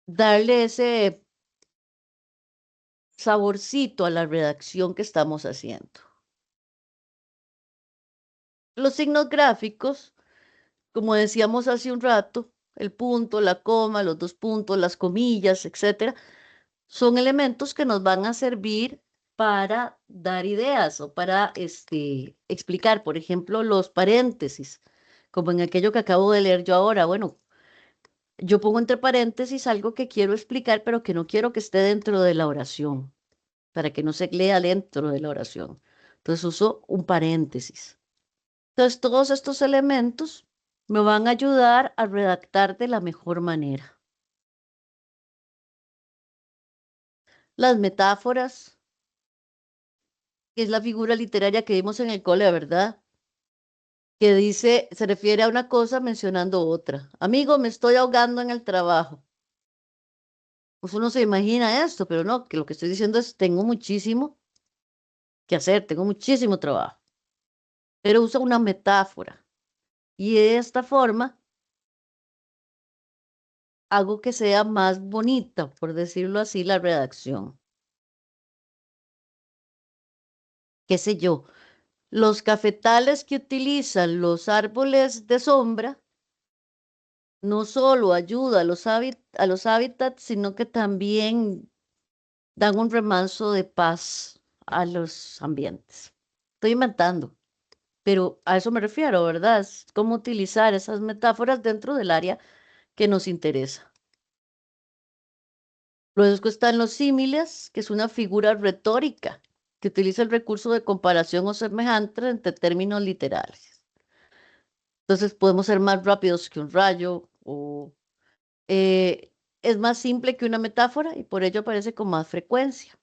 darle ese saborcito a la redacción que estamos haciendo. Los signos gráficos, como decíamos hace un rato, el punto, la coma, los dos puntos, las comillas, etcétera, son elementos que nos van a servir para dar ideas o para explicar, por ejemplo, los paréntesis, como en aquello que acabo de leer yo ahora. Bueno, yo pongo entre paréntesis algo que quiero explicar, pero que no quiero que esté dentro de la oración, para que no se lea dentro de la oración. Entonces uso un paréntesis. Entonces todos estos elementos me van a ayudar a redactar de la mejor manera. Las metáforas, que es la figura literaria que vimos en el cole, ¿verdad? Que dice, se refiere a una cosa mencionando otra. Amigo, me estoy ahogando en el trabajo. Pues uno se imagina esto, pero no, que lo que estoy diciendo es, tengo muchísimo que hacer, tengo muchísimo trabajo. Pero usa una metáfora. Y de esta forma hago que sea más bonita, por decirlo así, la redacción. ¿Qué sé yo? Los cafetales que utilizan los árboles de sombra no solo ayuda a a los hábitats, sino que también dan un remanso de paz a los ambientes. Estoy inventando, pero a eso me refiero, ¿verdad? Es cómo utilizar esas metáforas dentro del área que nos interesa. Luego están los símiles, que es una figura retórica que utiliza el recurso de comparación o semejanza entre términos literales. Entonces podemos ser más rápidos que un rayo o es más simple que una metáfora y por ello aparece con más frecuencia.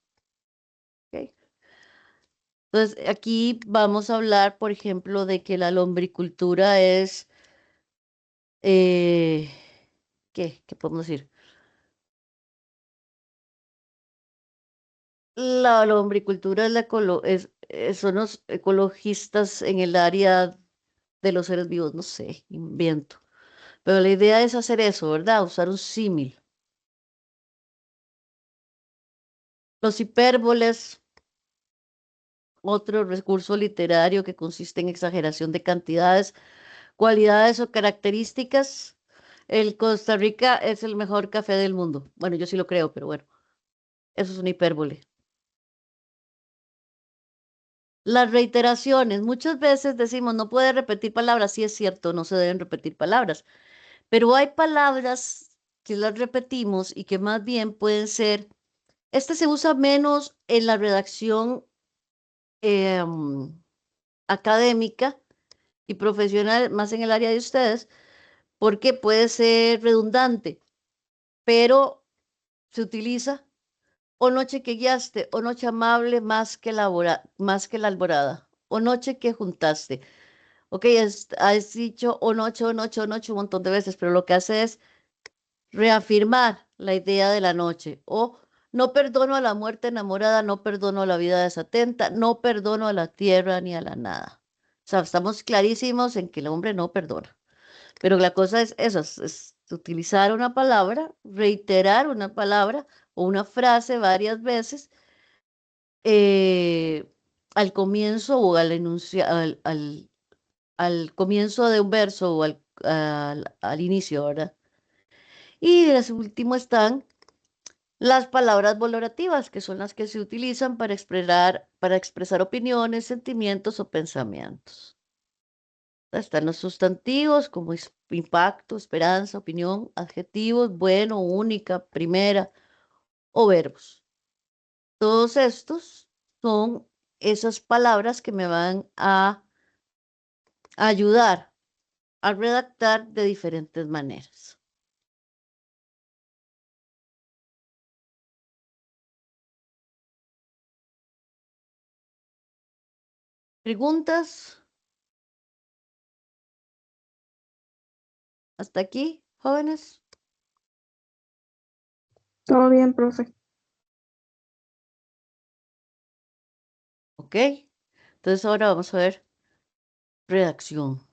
¿Ok? Entonces aquí vamos a hablar, por ejemplo, de que la lombricultura es, ¿qué podemos decir? La lombricultura es son los ecologistas en el área de los seres vivos, no sé, invento. Pero la idea es hacer eso, ¿verdad? Usar un símil. Los hipérboles, otro recurso literario que consiste en exageración de cantidades, cualidades o características. El Costa Rica es el mejor café del mundo. Bueno, yo sí lo creo, pero bueno, eso es una hipérbole. Las reiteraciones, muchas veces decimos no puede repetir palabras, sí es cierto, no se deben repetir palabras, pero hay palabras que las repetimos y que más bien pueden ser, este se usa menos en la redacción académica y profesional, más en el área de ustedes, porque puede ser redundante, pero se utiliza o noche que guiaste, o noche amable más que la alborada, o noche que juntaste. Ok, has dicho o noche un montón de veces, pero lo que hace es reafirmar la idea de la noche. O no perdono a la muerte enamorada, no perdono a la vida desatenta, no perdono a la tierra ni a la nada. O sea, estamos clarísimos en que el hombre no perdona. Pero la cosa es eso, es utilizar una palabra, reiterar una palabra o una frase varias veces eh, al comienzo o al comienzo de un verso o al inicio, ¿verdad? Y de último están las palabras valorativas, que son las que se utilizan para expresar opiniones, sentimientos o pensamientos. Están los sustantivos como impacto, esperanza, opinión, adjetivos, bueno, única, primera o verbos. Todos estos son esas palabras que me van a ayudar a redactar de diferentes maneras. ¿Preguntas? ¿Hasta aquí, jóvenes? Todo bien, profe. Ok. Entonces ahora vamos a ver redacción.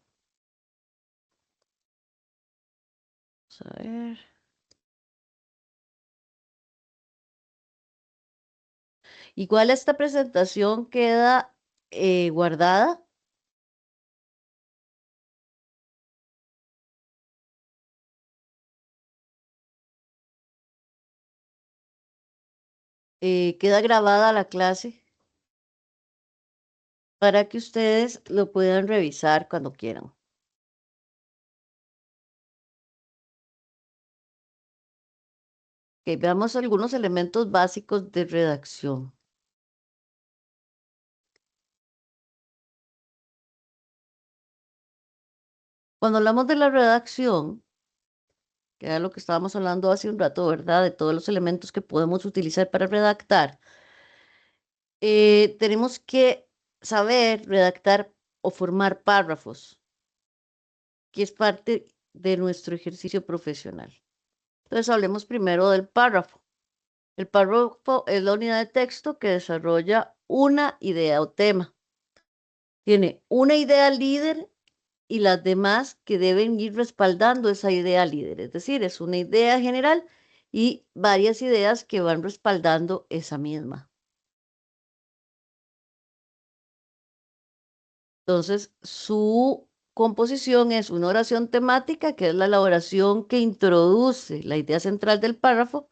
Vamos a ver. Igual esta presentación queda guardada. Queda grabada la clase para que ustedes lo puedan revisar cuando quieran. Ok, veamos algunos elementos básicos de redacción. Cuando hablamos de la redacción, que era lo que estábamos hablando hace un rato, ¿verdad? De todos los elementos que podemos utilizar para redactar, tenemos que saber redactar o formar párrafos, que es parte de nuestro ejercicio profesional. Entonces, hablemos primero del párrafo. El párrafo es la unidad de texto que desarrolla una idea o tema. Tiene una idea líder y las demás que deben ir respaldando esa idea líder. Es decir, es una idea general y varias ideas que van respaldando esa misma. Entonces, su composición es una oración temática, que es la elaboración que introduce la idea central del párrafo.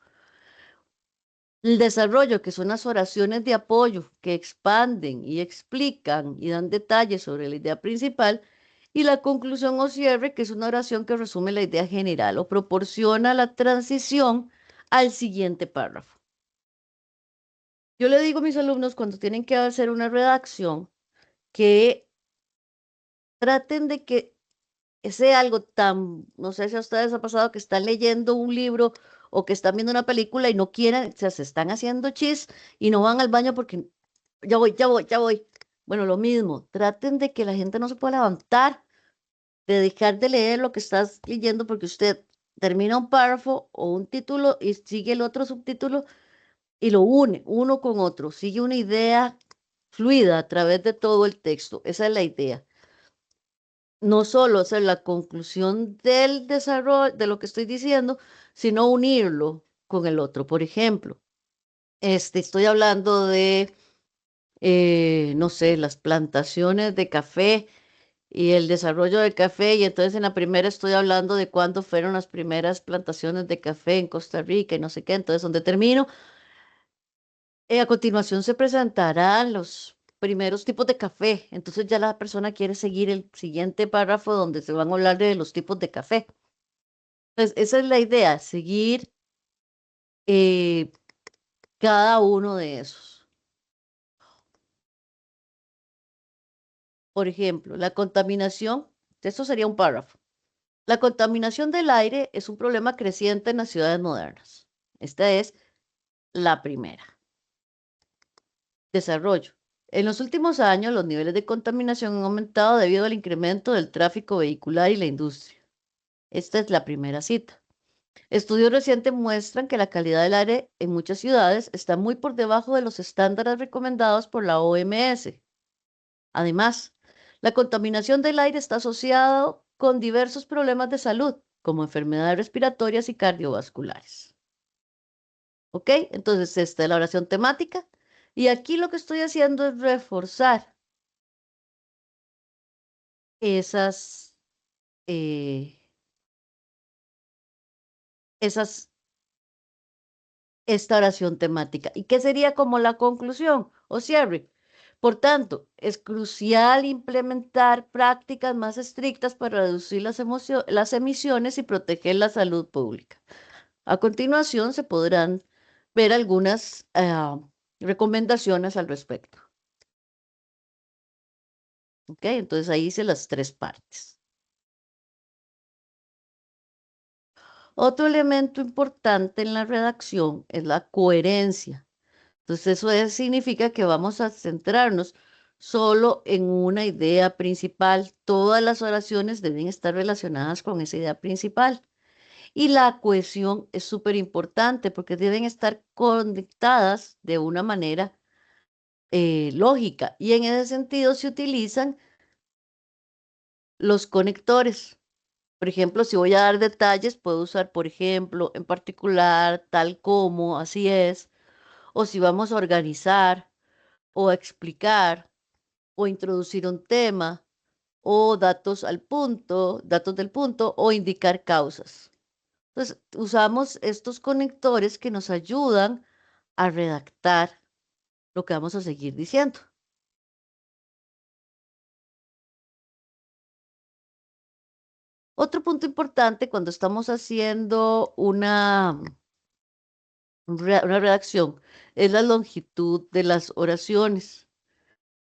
El desarrollo, que son las oraciones de apoyo, que expanden y explican y dan detalles sobre la idea principal. Y la conclusión o cierre, que es una oración que resume la idea general o proporciona la transición al siguiente párrafo. Yo le digo a mis alumnos cuando tienen que hacer una redacción que traten de que sea algo tan, no sé si a ustedes ha pasado que están leyendo un libro o que están viendo una película y no quieren, o sea, se están haciendo chis y no van al baño porque ya voy, ya voy, ya voy. Bueno, lo mismo, traten de que la gente no se pueda levantar, de dejar de leer lo que estás leyendo porque usted termina un párrafo o un título y sigue el otro subtítulo y lo une uno con otro, sigue una idea fluida a través de todo el texto. Esa es la idea. No solo hacer la conclusión del desarrollo de lo que estoy diciendo, sino unirlo con el otro. Por ejemplo, estoy hablando de, no sé, las plantaciones de café y el desarrollo del café, y entonces en la primera estoy hablando de cuándo fueron las primeras plantaciones de café en Costa Rica y no sé qué, entonces donde termino. A continuación se presentarán los primeros tipos de café. Entonces ya la persona quiere seguir el siguiente párrafo donde se van a hablar de los tipos de café. Entonces, esa es la idea, seguir eh, cada uno de esos. Por ejemplo, la contaminación, esto sería un párrafo. La contaminación del aire es un problema creciente en las ciudades modernas. Esta es la primera. Desarrollo. En los últimos años, los niveles de contaminación han aumentado debido al incremento del tráfico vehicular y la industria. Esta es la primera cita. Estudios recientes muestran que la calidad del aire en muchas ciudades está muy por debajo de los estándares recomendados por la OMS. Además, la contaminación del aire está asociada con diversos problemas de salud, como enfermedades respiratorias y cardiovasculares. ¿Ok? Entonces, esta es la oración temática. Y aquí lo que estoy haciendo es reforzar esas, eh, esas, esta oración temática. ¿Y qué sería como la conclusión o cierre? Por tanto, es crucial implementar prácticas más estrictas para reducir las emisiones y proteger la salud pública. A continuación, se podrán ver algunas recomendaciones al respecto. ¿Ok? Entonces ahí hice las tres partes. Otro elemento importante en la redacción es la coherencia. Entonces significa que vamos a centrarnos solo en una idea principal. Todas las oraciones deben estar relacionadas con esa idea principal. Y la cohesión es súper importante porque deben estar conectadas de una manera lógica. Y en ese sentido se utilizan los conectores. Por ejemplo, si voy a dar detalles, puedo usar, por ejemplo, en particular, tal como, así es. O si vamos a organizar o a explicar o introducir un tema o datos al punto, datos del punto o indicar causas. Entonces, usamos estos conectores que nos ayudan a redactar lo que vamos a seguir diciendo. Otro punto importante cuando estamos haciendo una redacción es la longitud de las oraciones.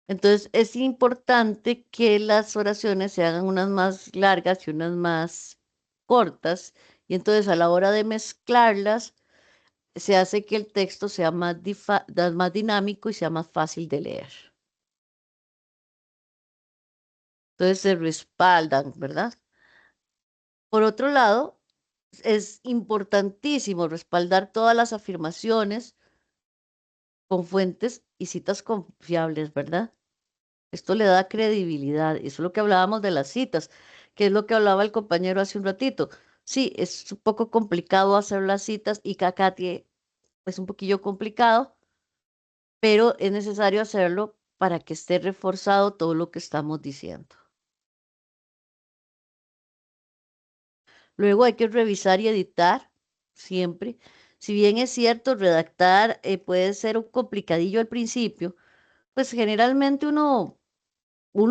Entonces, es importante que las oraciones se hagan unas más largas y unas más cortas. Y entonces, a la hora de mezclarlas, se hace que el texto sea más dinámico y sea más fácil de leer. Entonces, se respaldan, ¿verdad? Por otro lado, es importantísimo respaldar todas las afirmaciones con fuentes y citas confiables, ¿verdad? Esto le da credibilidad. Eso es lo que hablábamos de las citas, que es lo que hablaba el compañero hace un ratito. Sí, es un poco complicado hacer las citas y Cacati es un poquillo complicado, pero es necesario hacerlo para que esté reforzado todo lo que estamos diciendo. Luego hay que revisar y editar siempre. Si bien es cierto, redactar puede ser un complicadillo al principio, pues generalmente uno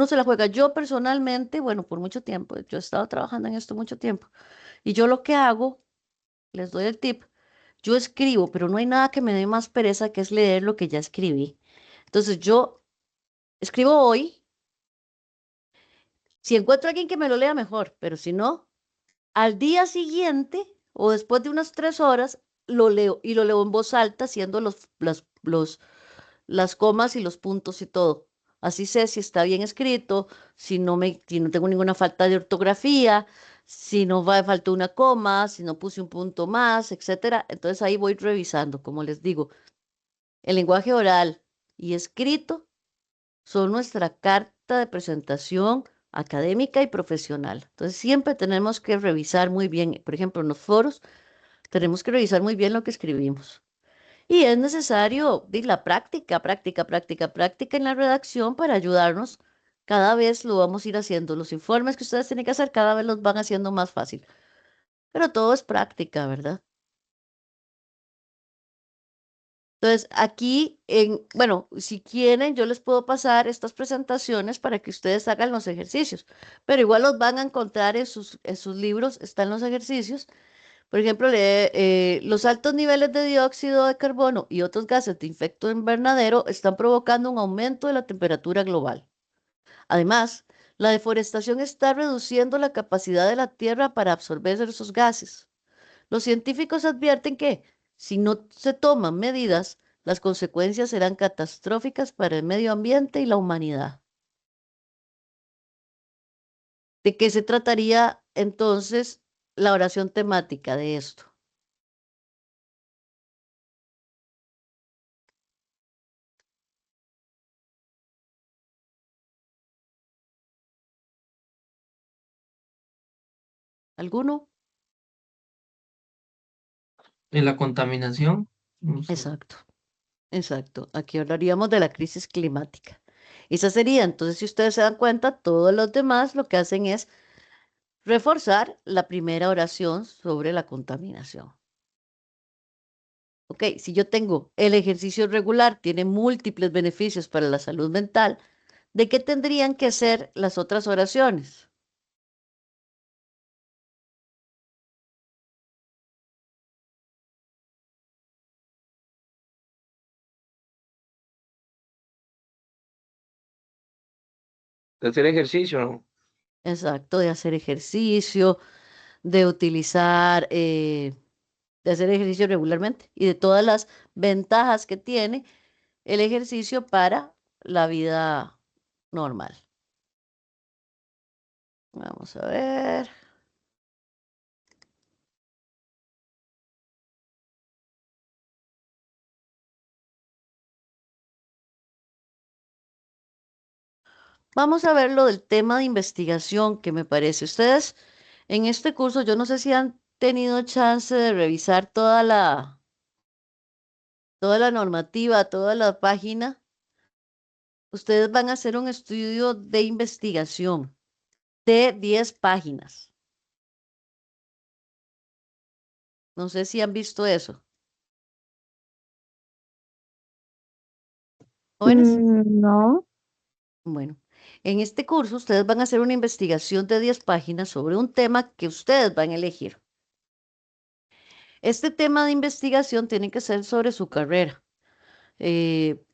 se la juega. Yo personalmente, bueno, por mucho tiempo, yo he estado trabajando en esto mucho tiempo, y yo lo que hago, les doy el tip, yo escribo, pero no hay nada que me dé más pereza que es leer lo que ya escribí. Entonces yo escribo hoy, si encuentro a alguien que me lo lea mejor, pero si no, al día siguiente o después de unas 3 horas lo leo y lo leo en voz alta haciendo las comas y los puntos y todo. Así sé si está bien escrito, si no tengo ninguna falta de ortografía, si no va faltó una coma, si no puse un punto más, etcétera. Entonces ahí voy revisando, como les digo, el lenguaje oral y escrito son nuestra carta de presentación académica y profesional. Entonces siempre tenemos que revisar muy bien, por ejemplo, en los foros, tenemos que revisar muy bien lo que escribimos. Y es necesario la práctica, práctica, práctica, práctica en la redacción para ayudarnos. Cada vez lo vamos a ir haciendo. Los informes que ustedes tienen que hacer cada vez los van haciendo más fácil. Pero todo es práctica, ¿verdad? Entonces, aquí, bueno, si quieren, yo les puedo pasar estas presentaciones para que ustedes hagan los ejercicios. Pero igual los van a encontrar en sus libros, están los ejercicios. Por ejemplo, los altos niveles de dióxido de carbono y otros gases de efecto invernadero están provocando un aumento de la temperatura global. Además, la deforestación está reduciendo la capacidad de la Tierra para absorber esos gases. Los científicos advierten que, si no se toman medidas, las consecuencias serán catastróficas para el medio ambiente y la humanidad. ¿De qué se trataría entonces la oración temática de esto? ¿Alguno? En la contaminación, no sé. Exacto. Exacto, aquí hablaríamos de la crisis climática. Esa sería, entonces, si ustedes se dan cuenta, todos los demás lo que hacen es reforzar la primera oración sobre la contaminación. Ok, si yo tengo el ejercicio regular, tiene múltiples beneficios para la salud mental, ¿de qué tendrían que ser las otras oraciones? De hacer ejercicio, ¿no? Exacto, de hacer ejercicio, de utilizar, de hacer ejercicio regularmente y de todas las ventajas que tiene el ejercicio para la vida normal. Vamos a ver. Vamos a ver lo del tema de investigación que me parece. Ustedes en este curso, yo no sé si han tenido chance de revisar toda la normativa, toda la página. Ustedes van a hacer un estudio de investigación de 10 páginas. No sé si han visto eso. Jóvenes. No. Bueno, en este curso ustedes van a hacer una investigación de 10 páginas sobre un tema que ustedes van a elegir. Este tema de investigación tiene que ser sobre su carrera. Eh,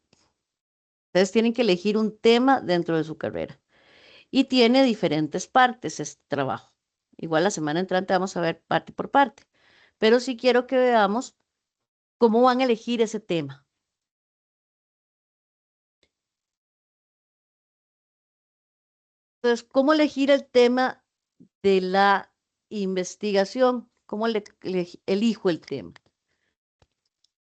Ustedes tienen que elegir un tema dentro de su carrera y tiene diferentes partes este trabajo. Igual la semana entrante vamos a ver parte por parte, pero sí quiero que veamos cómo van a elegir ese tema. Entonces, ¿cómo elegir el tema de la investigación? ¿Cómo elijo el tema?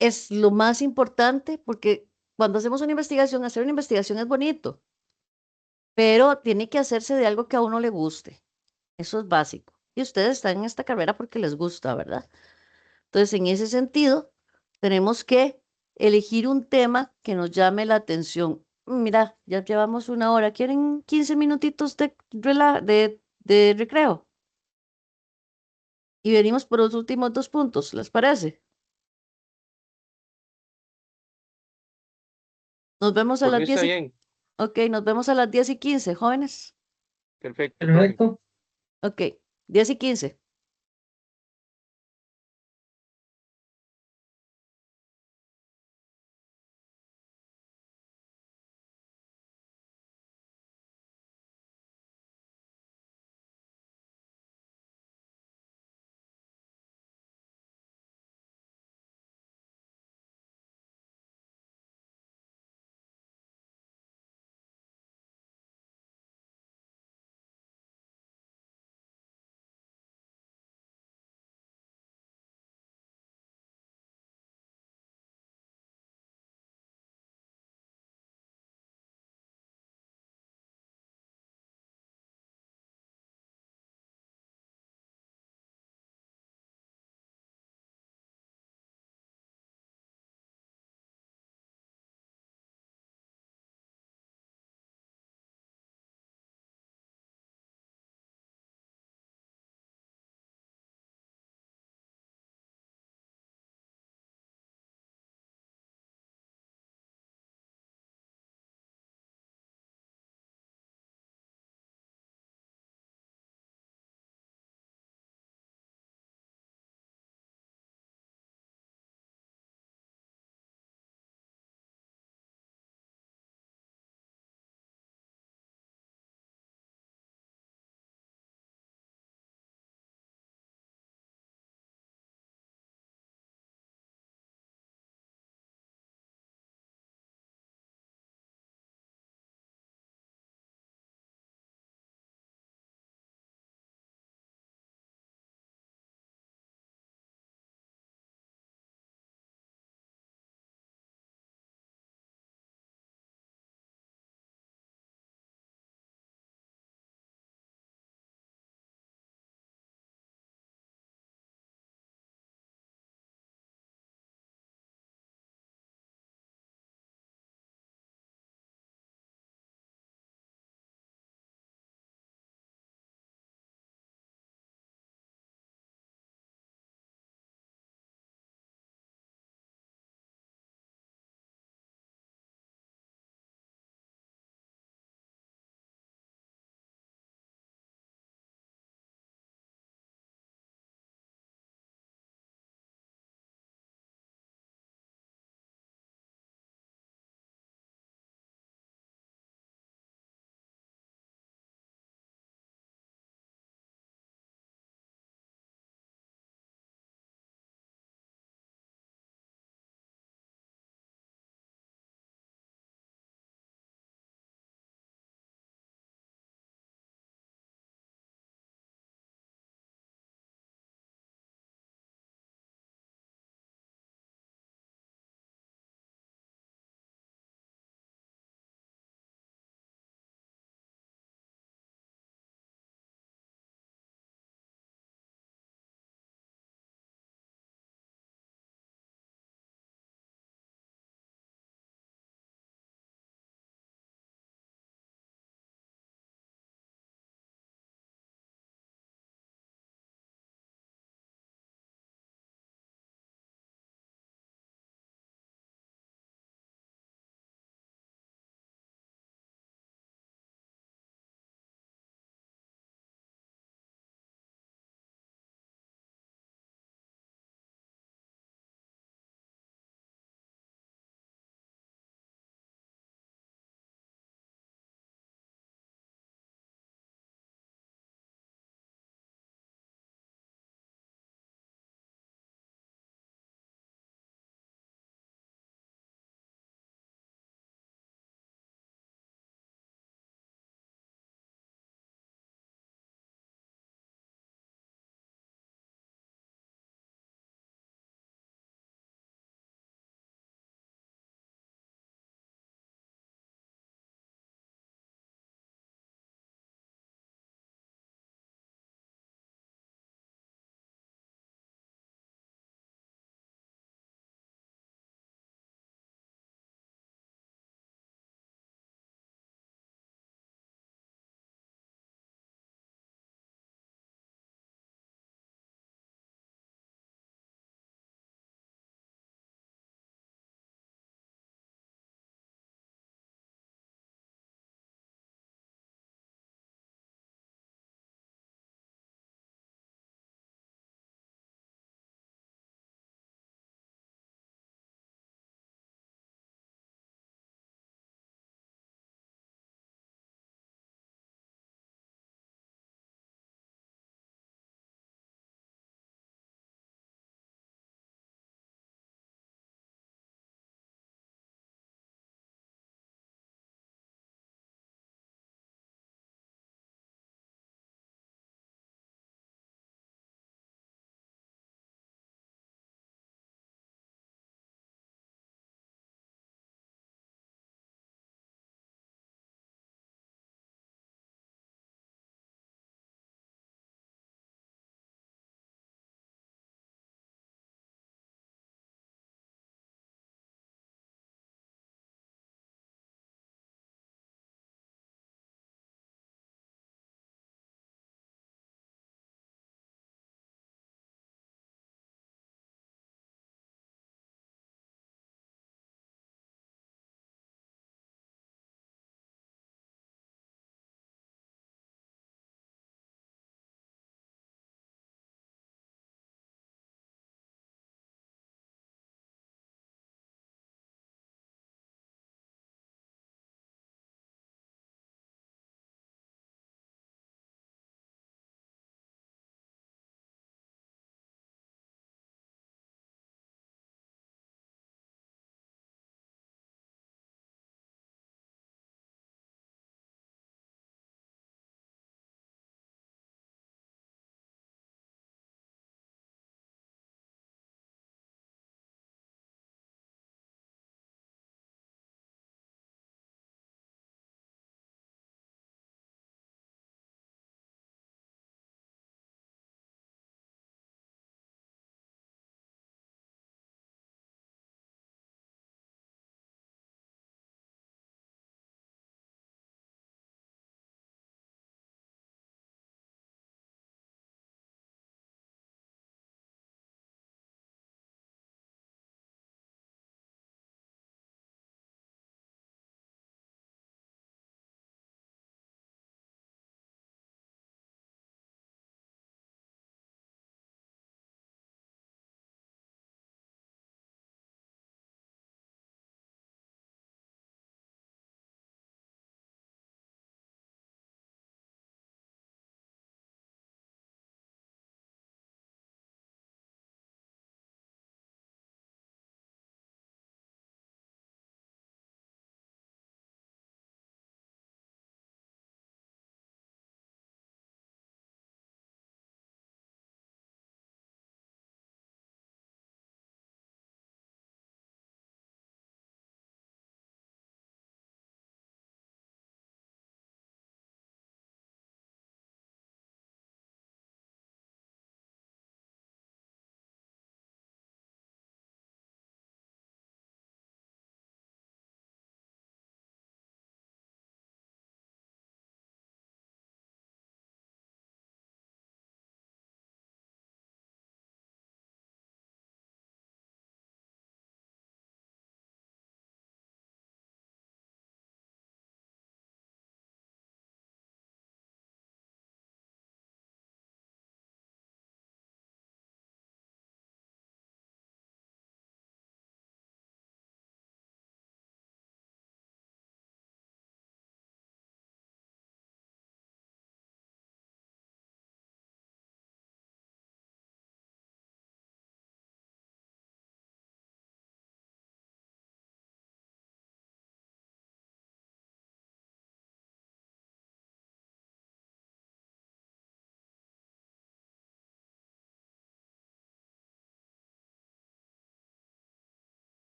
Es lo más importante porque cuando hacemos una investigación, hacer una investigación es bonito, pero tiene que hacerse de algo que a uno le guste. Eso es básico. Y ustedes están en esta carrera porque les gusta, ¿verdad? Entonces, en ese sentido, tenemos que elegir un tema que nos llame la atención. Mira, ya llevamos 1 hora. ¿Quieren 15 minutitos de recreo? Y venimos por los últimos 2 puntos, ¿les parece? Nos vemos a Por mí las está 10 y... bien. Ok, nos vemos a las 10:15, jóvenes. Perfecto, profe. Perfecto. Ok, 10:15.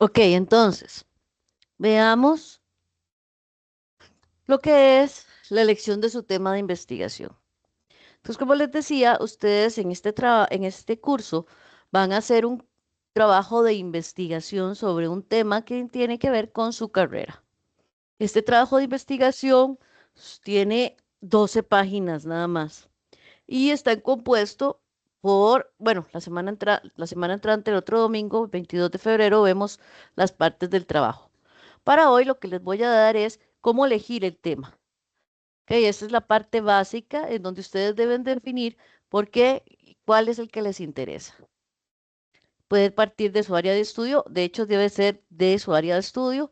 Ok, entonces, veamos lo que es la elección de su tema de investigación. Entonces, como les decía, ustedes en este curso van a hacer un trabajo de investigación sobre un tema que tiene que ver con su carrera. Este trabajo de investigación tiene 12 páginas nada más y está compuesto por, bueno, la semana entrante, el otro domingo, 22 de febrero, vemos las partes del trabajo. Para hoy lo que les voy a dar es cómo elegir el tema. Ok, esa es la parte básica en donde ustedes deben definir por qué y cuál es el que les interesa. Puede partir de su área de estudio, de hecho debe ser de su área de estudio,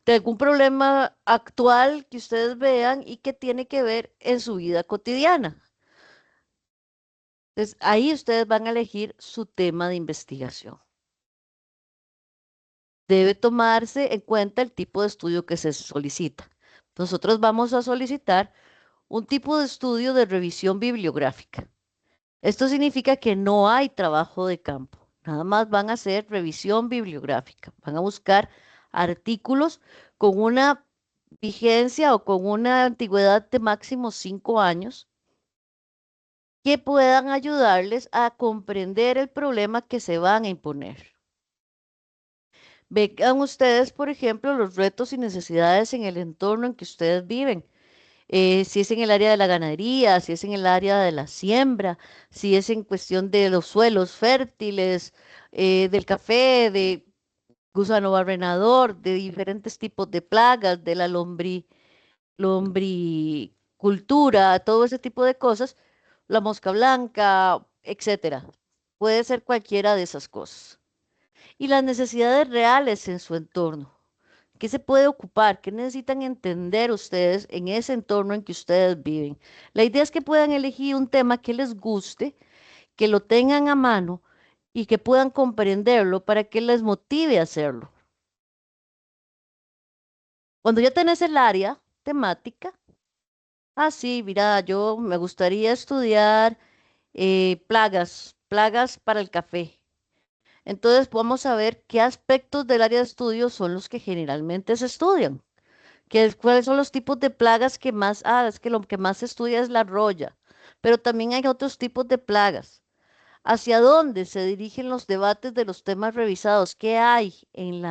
de algún problema actual que ustedes vean y que tiene que ver en su vida cotidiana. Entonces, ahí ustedes van a elegir su tema de investigación. Debe tomarse en cuenta el tipo de estudio que se solicita. Nosotros vamos a solicitar un tipo de estudio de revisión bibliográfica. Esto significa que no hay trabajo de campo, nada más van a hacer revisión bibliográfica, van a buscar artículos con una vigencia o con una antigüedad de máximo 5 años que puedan ayudarles a comprender el problema que se van a imponer. Vean ustedes, por ejemplo, los retos y necesidades en el entorno en que ustedes viven. Si es en el área de la ganadería, si es en el área de la siembra, si es en cuestión de los suelos fértiles, del café, de gusano barrenador, de diferentes tipos de plagas, de la lombricultura, todo ese tipo de cosas, la mosca blanca, etcétera. Puede ser cualquiera de esas cosas. Y las necesidades reales en su entorno. ¿Qué se puede ocupar? ¿Qué necesitan entender ustedes en ese entorno en que ustedes viven? La idea es que puedan elegir un tema que les guste, que lo tengan a mano y que puedan comprenderlo para que les motive a hacerlo. Cuando ya tenés el área temática, sí, mira, yo me gustaría estudiar plagas para el café. Entonces vamos a ver qué aspectos del área de estudio son los que generalmente se estudian. ¿Cuáles son los tipos de plagas que más? Es que lo que más se estudia es la roya, pero también hay otros tipos de plagas. ¿Hacia dónde se dirigen los debates de los temas revisados? ¿Qué hay en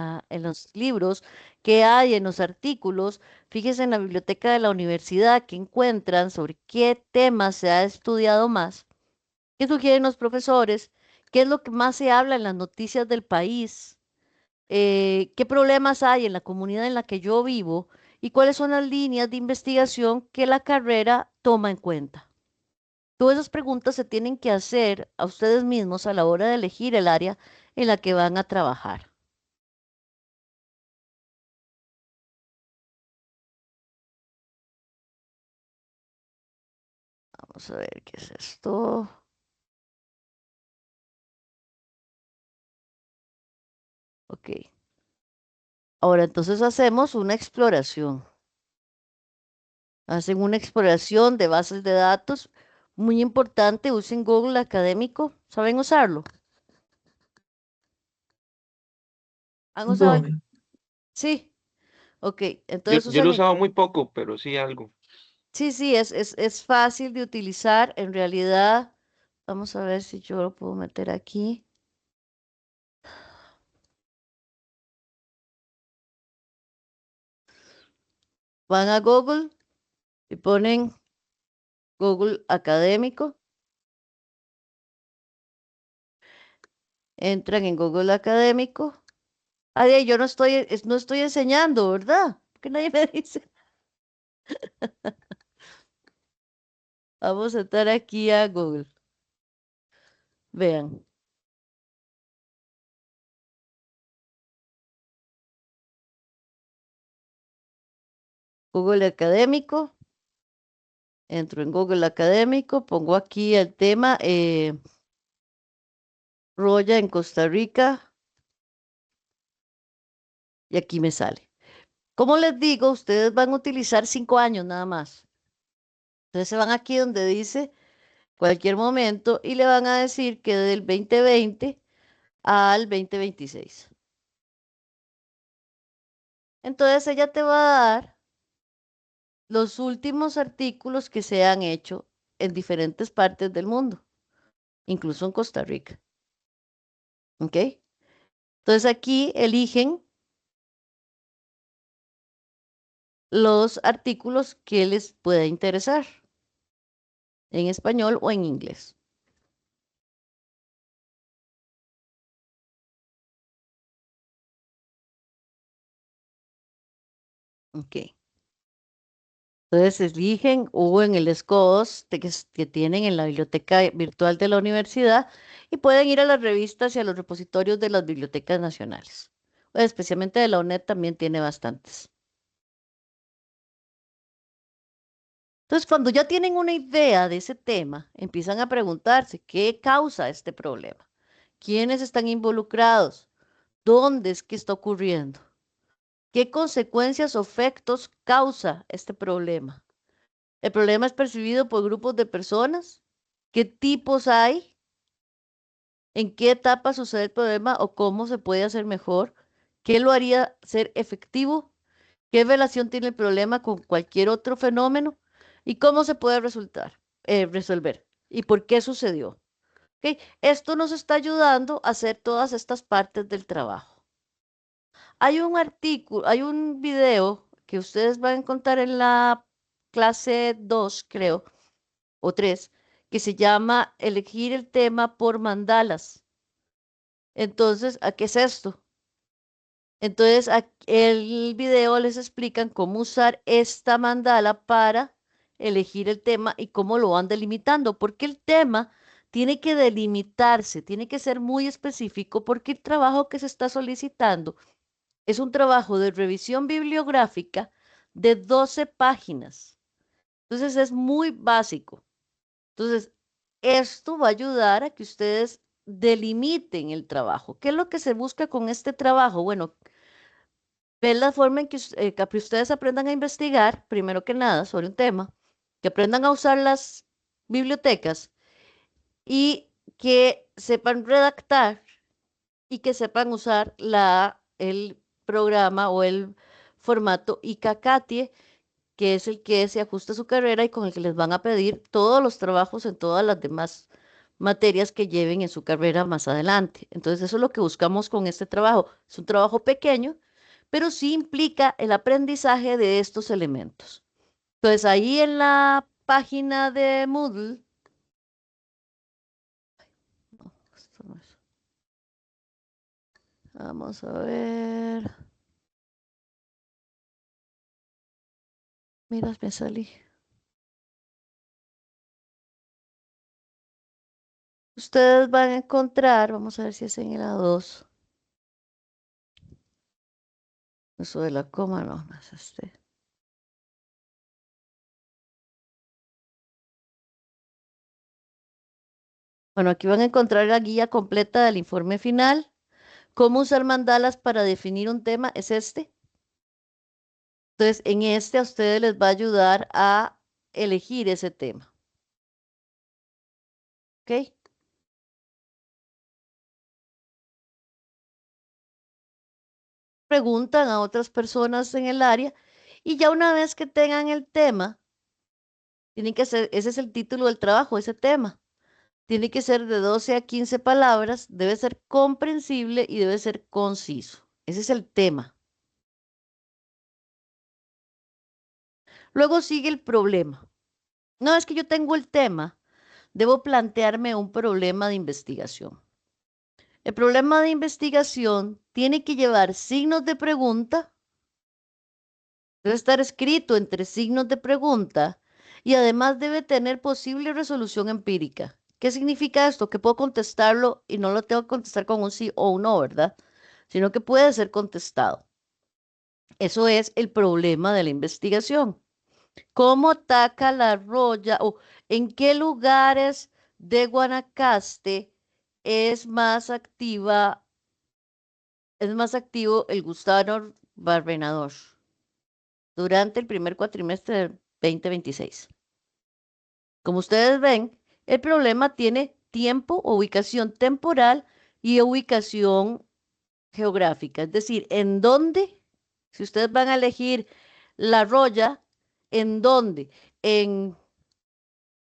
los libros? ¿Qué hay en los artículos? Fíjese en la biblioteca de la universidad que encuentran sobre qué temas se ha estudiado más. ¿Qué sugieren los profesores? ¿Qué es lo que más se habla en las noticias del país? ¿Qué problemas hay en la comunidad en la que yo vivo? ¿Y cuáles son las líneas de investigación que la carrera toma en cuenta? Todas esas preguntas se tienen que hacer a ustedes mismos a la hora de elegir el área en la que van a trabajar. Vamos a ver qué es esto. Ok. Ahora entonces hacemos una exploración. Hacen una exploración de bases de datos. Muy importante, usen Google Académico. ¿Saben usarlo? ¿Han usado? No, Sí. Ok. Yo, Entonces yo lo he usan. usado muy poco, pero sí algo. Sí, sí, es fácil de utilizar. En realidad, vamos a ver si yo lo puedo meter aquí. Van a Google y ponen Google Académico. Entran en Google Académico. Yo no estoy enseñando, ¿verdad? Porque nadie me dice. Vamos a entrar aquí a Google. Vean, Google Académico. Entro en Google Académico, pongo aquí el tema Roya en Costa Rica y aquí me sale. Como les digo, ustedes van a utilizar 5 años nada más. Entonces se van aquí donde dice cualquier momento y le van a decir que del 2020 al 2026. Entonces ella te va a dar los últimos artículos que se han hecho en diferentes partes del mundo, incluso en Costa Rica. ¿Ok? Entonces aquí eligen los artículos que les pueda interesar, en español o en inglés. Ok. Entonces eligen o en el SCOS que tienen en la biblioteca virtual de la universidad y pueden ir a las revistas y a los repositorios de las bibliotecas nacionales. Especialmente de la UNED también tiene bastantes. Entonces, cuando ya tienen una idea de ese tema, empiezan a preguntarse qué causa este problema, quiénes están involucrados, dónde es que está ocurriendo, qué consecuencias o efectos causa este problema. ¿El problema es percibido por grupos de personas? ¿Qué tipos hay? ¿En qué etapa sucede el problema o cómo se puede hacer mejor? ¿Qué lo haría ser efectivo? ¿Qué relación tiene el problema con cualquier otro fenómeno? ¿Y cómo se puede resolver? ¿Y por qué sucedió? ¿Ok? Esto nos está ayudando a hacer todas estas partes del trabajo. Hay un artículo, hay un video que ustedes van a encontrar en la clase 2, creo, o 3, que se llama Elegir el tema por mandalas. Entonces, ¿a qué es esto? Entonces, el video les explican cómo usar esta mandala para elegir el tema y cómo lo van delimitando, porque el tema tiene que delimitarse, tiene que ser muy específico, porque el trabajo que se está solicitando es un trabajo de revisión bibliográfica de 12 páginas. Entonces, es muy básico. Entonces, esto va a ayudar a que ustedes delimiten el trabajo. ¿Qué es lo que se busca con este trabajo? Bueno, ver la forma en que ustedes aprendan a investigar, primero que nada, sobre un tema, que aprendan a usar las bibliotecas y que sepan redactar y que sepan usar el programa o el formato ICACATIE, que es el que se ajusta a su carrera y con el que les van a pedir todos los trabajos en todas las demás materias que lleven en su carrera más adelante. Entonces, eso es lo que buscamos con este trabajo. Es un trabajo pequeño, pero sí implica el aprendizaje de estos elementos. Entonces, ahí en la página de Moodle, no, esto no es. Vamos a ver. Mira, me salí. Ustedes van a encontrar, vamos a ver si es en el A2. Eso de la coma, no, no es este. Bueno, aquí van a encontrar la guía completa del informe final. ¿Cómo usar mandalas para definir un tema? Es este. Entonces, en este a ustedes les va a ayudar a elegir ese tema. ¿Ok? Preguntan a otras personas en el área y ya una vez que tengan el tema, tienen que ser, ese es el título del trabajo, ese tema. Tiene que ser de 12 a 15 palabras, debe ser comprensible y debe ser conciso. Ese es el tema. Luego sigue el problema. Una vez que yo tengo el tema, debo plantearme un problema de investigación. El problema de investigación tiene que llevar signos de pregunta, debe estar escrito entre signos de pregunta y además debe tener posible resolución empírica. ¿Qué significa esto? Que puedo contestarlo y no lo tengo que contestar con un sí o un no, ¿verdad? Sino que puede ser contestado. Eso es el problema de la investigación. ¿Cómo ataca la roya o en qué lugares de Guanacaste es más activa, es más activo el gusano barrenador durante el primer cuatrimestre del 2026? Como ustedes ven, el problema tiene tiempo, ubicación temporal y ubicación geográfica, es decir, en dónde Si ustedes van a elegir La Roya, ¿en dónde? En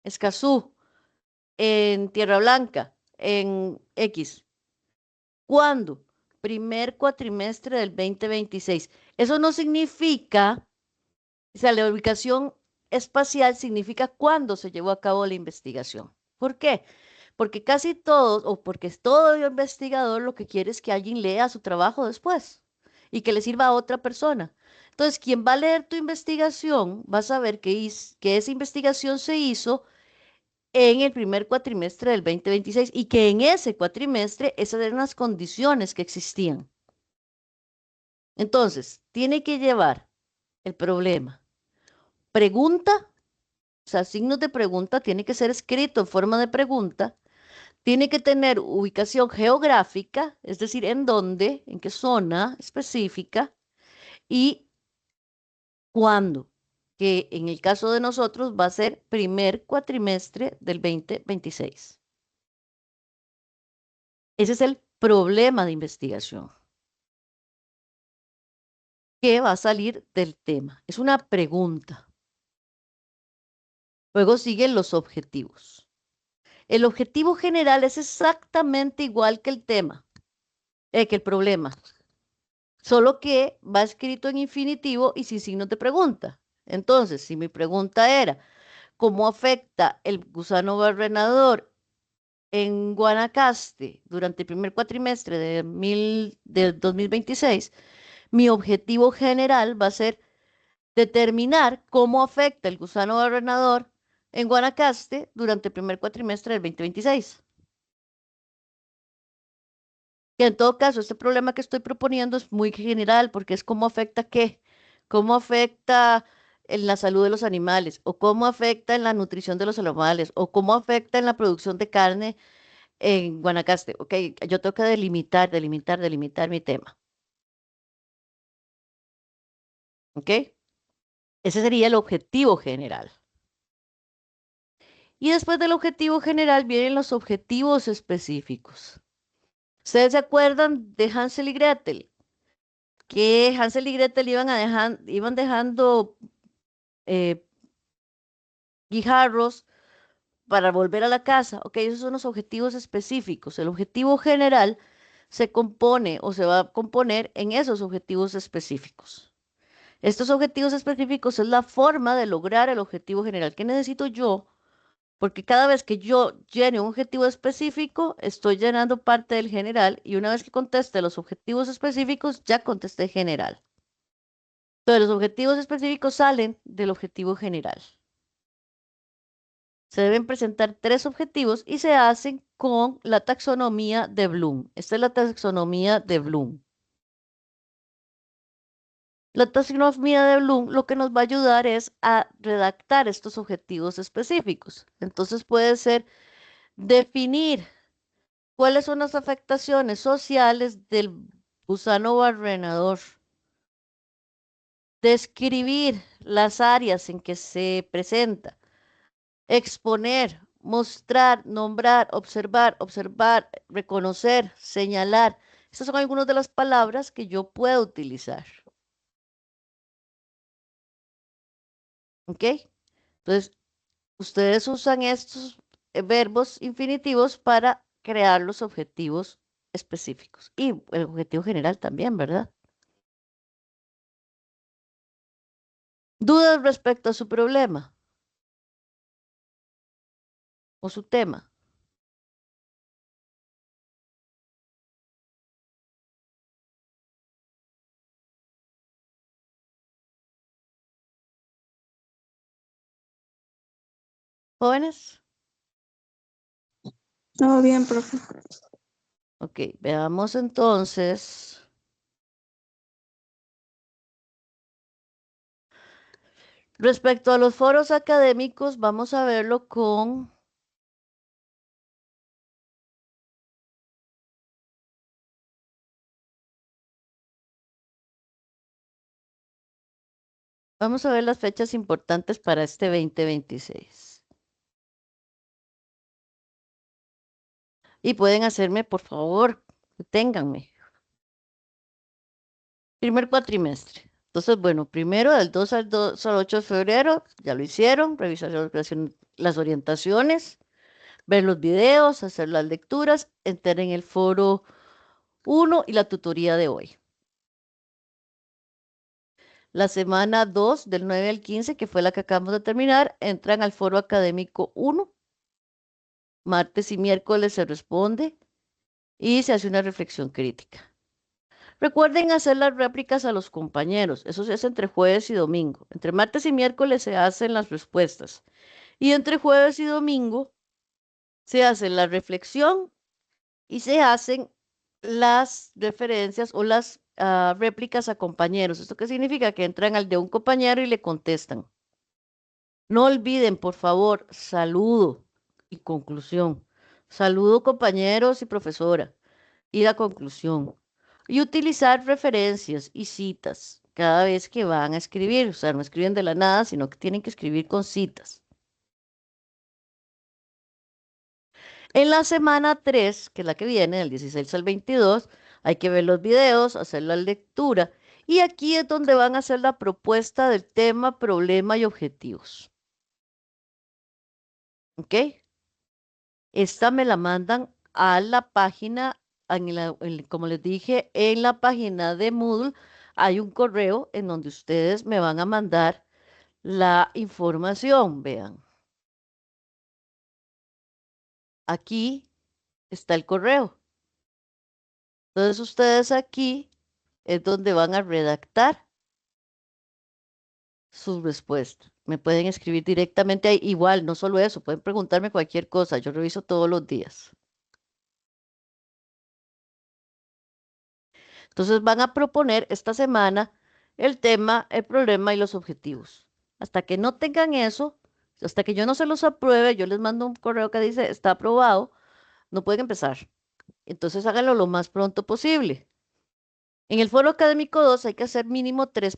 Escazú, en Tierra Blanca, en X. ¿Cuándo? Primer cuatrimestre del 2026. Eso no significa, o sea, la ubicación espacial significa cuándo se llevó a cabo la investigación. ¿Por qué? Porque casi todos, o porque todo investigador lo que quiere es que alguien lea su trabajo después y que le sirva a otra persona. Entonces, quien va a leer tu investigación va a saber que esa investigación se hizo en el primer cuatrimestre del 2026 y que en ese cuatrimestre esas eran las condiciones que existían. Entonces, tiene que llevar el problema, pregunta, o sea, signos de pregunta, tiene que ser escrito en forma de pregunta, tiene que tener ubicación geográfica, es decir, en dónde, en qué zona específica y cuándo, que en el caso de nosotros va a ser primer cuatrimestre del 2026. Ese es el problema de investigación que va a salir del tema. Es una pregunta. Luego siguen los objetivos. El objetivo general es exactamente igual que el tema, que el problema, solo que va escrito en infinitivo y sin signos de pregunta. Entonces, si mi pregunta era, ¿cómo afecta el gusano barrenador en Guanacaste durante el primer cuatrimestre del 2026? Mi objetivo general va a ser determinar cómo afecta el gusano barrenador en Guanacaste durante el primer cuatrimestre del 2026. Que en todo caso, este problema que estoy proponiendo es muy general porque es cómo afecta qué, cómo afecta en la salud de los animales, o cómo afecta en la nutrición de los animales, o cómo afecta en la producción de carne en Guanacaste. Ok, yo tengo que delimitar mi tema. Ok, ese sería el objetivo general. Y después del objetivo general vienen los objetivos específicos. ¿Ustedes se acuerdan de Hansel y Gretel? Que Hansel y Gretel iban dejando eh, guijarros para volver a la casa. Ok, esos son los objetivos específicos. El objetivo general se compone o se va a componer en esos objetivos específicos. Estos objetivos específicos es la forma de lograr el objetivo general. ¿Qué necesito yo? Porque cada vez que yo llene un objetivo específico, estoy llenando parte del general y una vez que conteste los objetivos específicos, ya contesté general. Entonces, los objetivos específicos salen del objetivo general. Se deben presentar 3 objetivos y se hacen con la taxonomía de Bloom. Esta es la taxonomía de Bloom. La taxonomía de Bloom lo que nos va a ayudar es a redactar estos objetivos específicos. Entonces puede ser definir cuáles son las afectaciones sociales del gusano barrenador, describir las áreas en que se presenta, exponer, mostrar, nombrar, observar, reconocer, señalar. Estas son algunas de las palabras que yo puedo utilizar. ¿Ok? Entonces, ustedes usan estos verbos infinitivos para crear los objetivos específicos y el objetivo general también, ¿verdad? ¿Dudas respecto a su problema o su tema? ¿Jóvenes? Todo bien, profe. Ok, veamos entonces. Respecto a los foros académicos, vamos a verlo con... Vamos a ver las fechas importantes para este 2026. Y pueden hacerme, por favor, ténganme. Primer cuatrimestre. Entonces, bueno, primero del 2 al 8 de febrero, ya lo hicieron, revisar las orientaciones, ver los videos, hacer las lecturas, entrar en el foro 1 y la tutoría de hoy. La semana 2, del 9 al 15, que fue la que acabamos de terminar, entran al foro académico 1. Martes y miércoles se responde y se hace una reflexión crítica. Recuerden hacer las réplicas a los compañeros. Eso se hace entre jueves y domingo. Entre martes y miércoles se hacen las respuestas. Y entre jueves y domingo se hace la reflexión y se hacen las referencias o las réplicas a compañeros. ¿Esto qué significa? Que entran al de un compañero y le contestan. No olviden, por favor, saludo y conclusión. Saludo, compañeros y profesora. Y la conclusión. Y utilizar referencias y citas cada vez que van a escribir. O sea, no escriben de la nada, sino que tienen que escribir con citas. En la semana 3, que es la que viene, del 16 al 22, hay que ver los videos, hacer la lectura. Y aquí es donde van a hacer la propuesta del tema, problema y objetivos. ¿Ok? Esta me la mandan a la página, como les dije, en la página de Moodle hay un correo en donde ustedes me van a mandar la información. Vean, aquí está el correo. Entonces ustedes aquí es donde van a redactar su respuesta. Me pueden escribir directamente ahí. Igual, no solo eso, pueden preguntarme cualquier cosa. Yo reviso todos los días. Entonces van a proponer esta semana el tema, el problema y los objetivos. Hasta que no tengan eso, hasta que yo no se los apruebe, yo les mando un correo que dice está aprobado, no pueden empezar. Entonces háganlo lo más pronto posible. En el foro académico 2 hay que hacer mínimo tres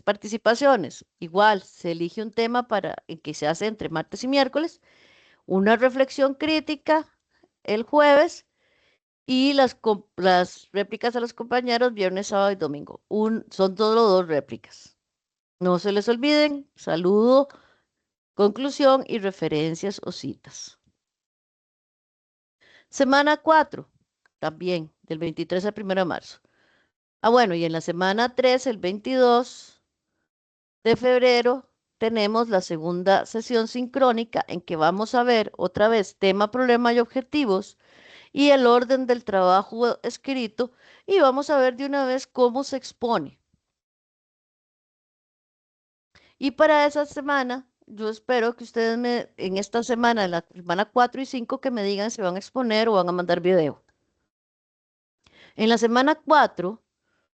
participaciones. Igual, se elige un tema en que se hace entre martes y miércoles, una reflexión crítica el jueves y las réplicas a los compañeros viernes, sábado y domingo. Son solo 2 réplicas. No se les olviden, saludo, conclusión y referencias o citas. Semana 4, también, del 23 al 1 de marzo. Bueno, y en la semana 3, el 22 de febrero, tenemos la segunda sesión sincrónica en que vamos a ver otra vez tema, problema y objetivos y el orden del trabajo escrito y vamos a ver de una vez cómo se expone. Y para esa semana, yo espero que ustedes en esta semana, en la semana 4 y 5, que me digan si van a exponer o van a mandar video. En la semana 4,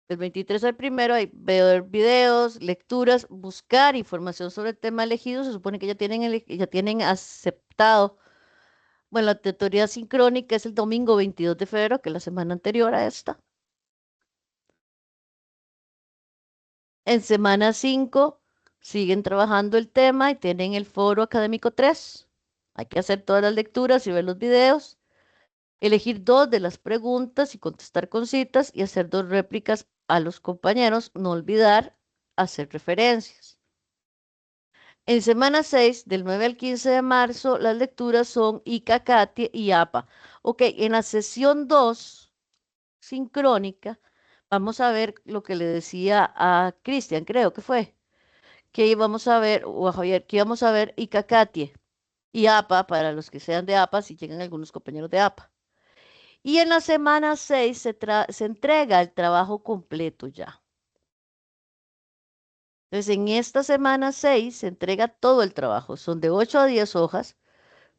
del 23 al 1, hay ver videos, lecturas, buscar información sobre el tema elegido. Se supone que ya tienen aceptado. Bueno, la tutoría sincrónica es el domingo 22 de febrero, que es la semana anterior a esta. En semana 5 siguen trabajando el tema y tienen el foro académico 3. Hay que hacer todas las lecturas y ver los videos, elegir 2 de las preguntas y contestar con citas y hacer 2 réplicas a los compañeros. No olvidar hacer referencias. En semana 6, del 9 al 15 de marzo, las lecturas son ICA, CATIE y APA. Ok, en la sesión 2, sincrónica, vamos a ver lo que le decía a Cristian, creo que fue, que íbamos a ver, o a Javier, que íbamos a ver ICA, CATIE y APA, para los que sean de APA, si llegan algunos compañeros de APA. Y en la semana 6 se entrega el trabajo completo ya. Entonces, en esta semana 6 se entrega todo el trabajo. Son de 8 a 10 hojas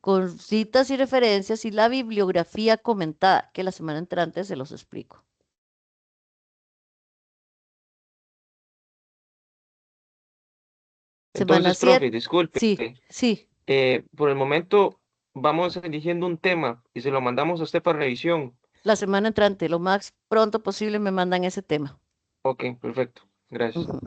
con citas y referencias y la bibliografía comentada, que la semana entrante se los explico. Semana Entonces, profe, 7, disculpe, sí, sí. por el momento vamos eligiendo un tema y se lo mandamos a usted para revisión. La semana entrante, lo más pronto posible me mandan ese tema. Ok, perfecto. Gracias. Ujú.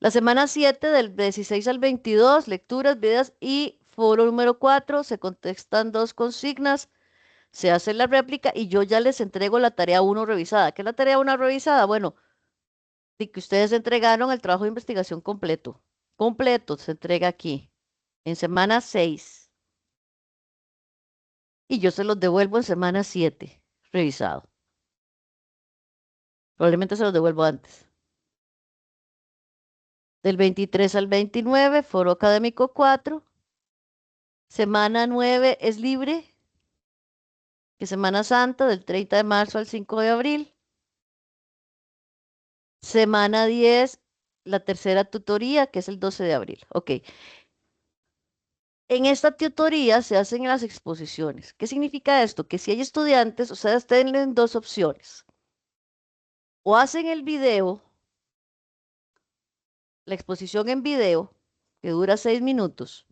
La semana 7, del 16 al 22, lecturas, videos y foro número 4, se contestan 2 consignas, se hace la réplica y yo ya les entrego la tarea 1 revisada. ¿Qué es la tarea 1 revisada? Bueno, de que ustedes entregaron el trabajo de investigación completo. Completo se entrega aquí, en semana 6. Y yo se los devuelvo en semana 7, revisado. Probablemente se los devuelvo antes. Del 23 al 29, foro académico 4. Semana 9 es libre, que Semana Santa, del 30 de marzo al 5 de abril. Semana 10, la tercera tutoría, que es el 12 de abril. Ok. En esta tutoría se hacen las exposiciones. ¿Qué significa esto? Que si hay estudiantes, ustedes tienen dos opciones. O hacen el video, la exposición en video, que dura 6 minutos.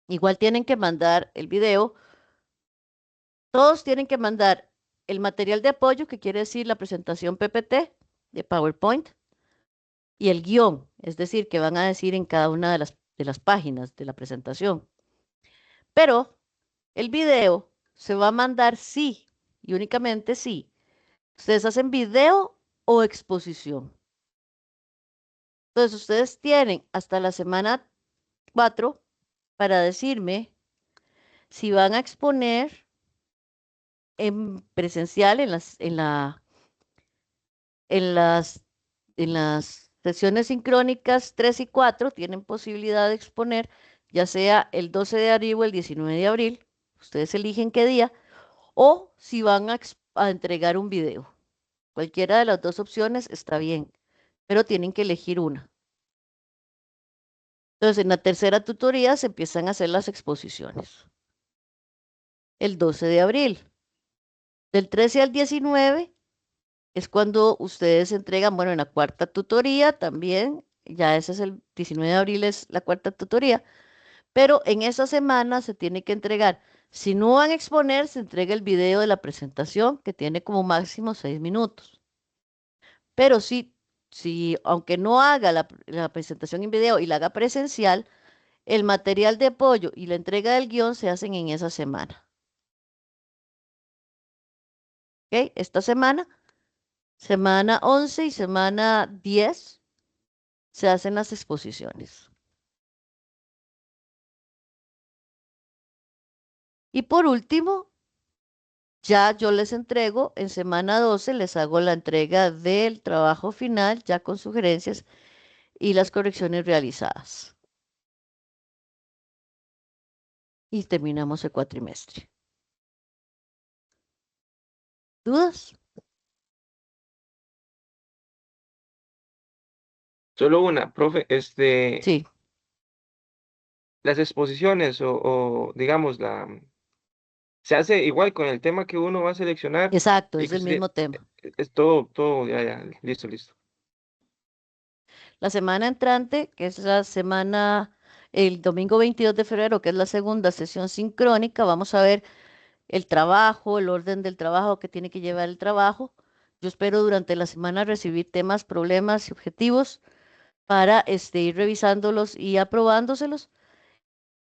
Igual tienen que mandar el video. Todos tienen que mandar el material de apoyo, que quiere decir la presentación PPT de PowerPoint, y el guión, es decir, que van a decir en cada una de las páginas de la presentación. Pero el video se va a mandar sí, y únicamente sí. Ustedes hacen video o exposición. Entonces, ustedes tienen hasta la semana 4 para decirme si van a exponer en presencial en las, en las sesiones sincrónicas 3 y 4, tienen posibilidad de exponer, ya sea el 12 de abril o el 19 de abril. Ustedes eligen qué día, o si van a entregar un video. Cualquiera de las dos opciones está bien, pero tienen que elegir una. Entonces, en la tercera tutoría se empiezan a hacer las exposiciones. El 12 de abril. Del 13 al 19 es cuando ustedes entregan, bueno, en la cuarta tutoría también, ya ese es el 19 de abril, es la cuarta tutoría, pero en esa semana se tiene que entregar. Si no van a exponer, se entrega el video de la presentación, que tiene como máximo 6 minutos. Pero si aunque no haga la presentación en video y la haga presencial, el material de apoyo y la entrega del guión se hacen en esa semana. ¿Ok? Esta semana, semana 11 y semana 10, se hacen las exposiciones. Y por último, ya yo les entrego, en semana 12 les hago la entrega del trabajo final, ya con sugerencias y las correcciones realizadas. Y terminamos el cuatrimestre. ¿Dudas? Solo una, profe, Sí, las exposiciones digamos, se hace igual con el tema que uno va a seleccionar exacto, y es que el mismo tema. es todo, ya, listo, listo. La semana entrante, que es la semana, el domingo 22 de febrero, que es la segunda sesión sincrónica, vamos a ver el trabajo, el orden del trabajo que tiene que llevar el trabajo. Yo espero durante la semana recibir temas, problemas y objetivos para ir revisándolos y aprobándoselos,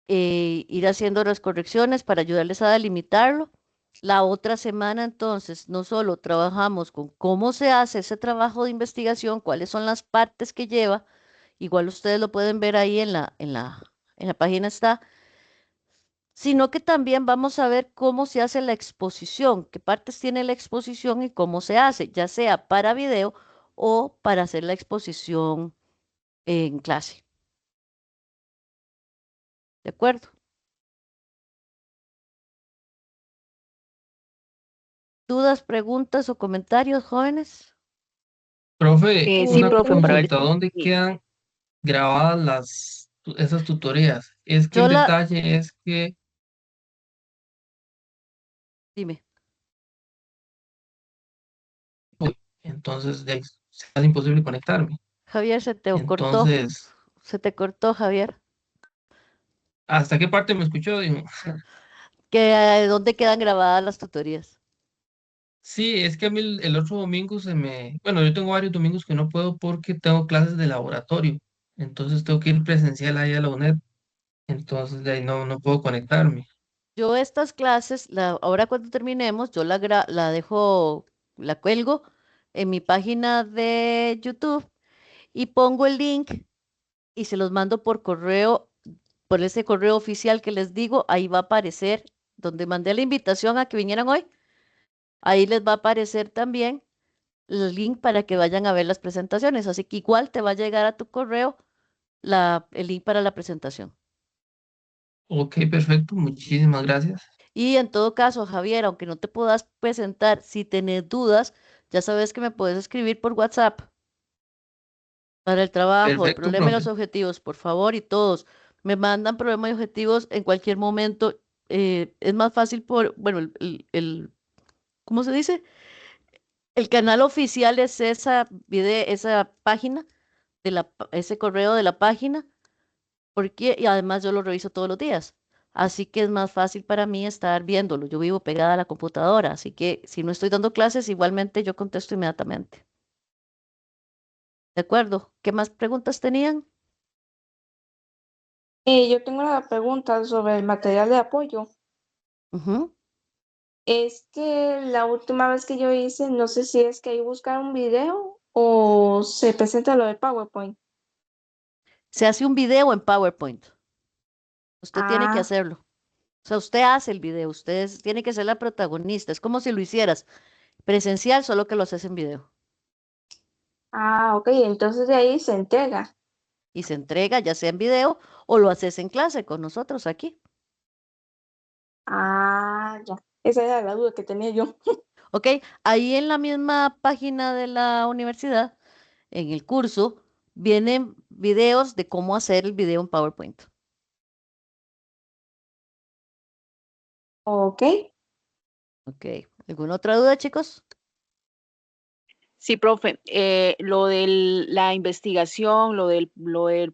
ir haciendo las correcciones para ayudarles a delimitarlo. La otra semana, entonces, no solo trabajamos con cómo se hace ese trabajo de investigación, cuáles son las partes que lleva, igual ustedes lo pueden ver ahí en la página está, sino que también vamos a ver cómo se hace la exposición, qué partes tiene la exposición y cómo se hace, ya sea para video o para hacer la exposición en clase. ¿De acuerdo? ¿Dudas, preguntas o comentarios, jóvenes? Profe, Sí, una profe, para ver consulta, ¿dónde si... quedan grabadas esas tutorías? Es que Yo el la, detalle es que, dime, uy, entonces de ahí se hace imposible conectarme. Javier, Entonces, se te cortó, Javier. ¿hasta qué parte me escuchó? Digo, ¿Dónde quedan grabadas las tutorías? sí, es que a mí el otro domingo bueno, yo tengo varios domingos que no puedo porque tengo clases de laboratorio. Entonces tengo que ir presencial ahí a la UNED. Entonces de ahí no puedo conectarme. Yo estas clases, ahora cuando terminemos, yo la dejo, la cuelgo en mi página de YouTube y pongo el link y se los mando por correo, por ese correo oficial que les digo, ahí va a aparecer, donde mandé la invitación a que vinieran hoy, ahí les va a aparecer también el link para que vayan a ver las presentaciones. Así que igual te va a llegar a tu correo el link para la presentación. Ok, perfecto, muchísimas gracias. Y en todo caso, Javier, aunque no te puedas presentar, si tenés dudas, ya sabes que me puedes escribir por WhatsApp para el trabajo, el Perfecto, problema y profe. los objetivos, por favor, y todos. Me mandan problema y objetivos en cualquier momento. Es más fácil bueno, ¿cómo se dice? El canal oficial es esa página ese correo de la página, y además yo lo reviso todos los días. Así que es más fácil para mí estar viéndolo. Yo vivo pegada a la computadora, así que si no estoy dando clases, igualmente yo contesto inmediatamente. ¿De acuerdo? ¿Qué más preguntas tenían? Yo tengo una pregunta sobre el material de apoyo. Ujú. Es que la última vez que yo hice, no sé si es que ahí buscar un video o se presenta lo de PowerPoint. Se hace un video en PowerPoint. Usted tiene que Ah, hacerlo. O sea, usted hace el video, tiene que ser la protagonista. Es como si lo hicieras presencial, solo que lo haces en video. ok, entonces de ahí se entrega. Y se entrega ya sea en video o lo haces en clase con nosotros aquí. Ya. Esa era la duda que tenía yo. ¿Ok? Ahí en la misma página de la universidad, en el curso, vienen videos de cómo hacer el video en PowerPoint. Ok. ¿Ok? ¿Alguna otra duda, chicos? Sí, profe, lo de la investigación, lo del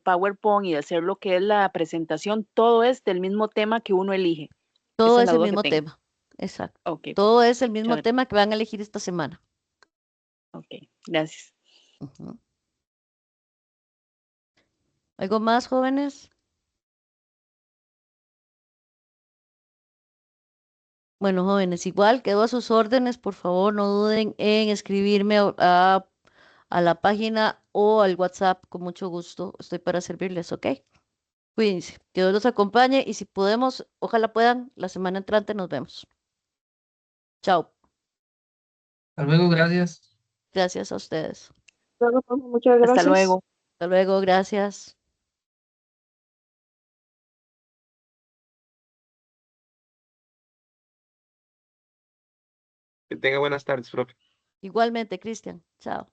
PowerPoint y de hacer lo que es la presentación, todo es del mismo tema que uno elige. Todo Esa es es la el duda que mismo tengo. tema. Exacto. Ok, Todo es el mismo muchas tema que van a elegir esta semana. ok, gracias. Ujú. ¿Algo más, jóvenes? Bueno, jóvenes, igual quedo a sus órdenes. Por favor, no duden en escribirme a la página o al WhatsApp. Con mucho gusto. Estoy para servirles, ¿ok? Cuídense. Que Dios los acompañe y si podemos, ojalá puedan, la semana entrante nos vemos. Chao. Hasta luego, gracias. Gracias a ustedes. Bueno, pues, muchas Hasta gracias. luego. Hasta luego. Gracias. Que tenga buenas tardes, profe. Igualmente, Cristian. Chao.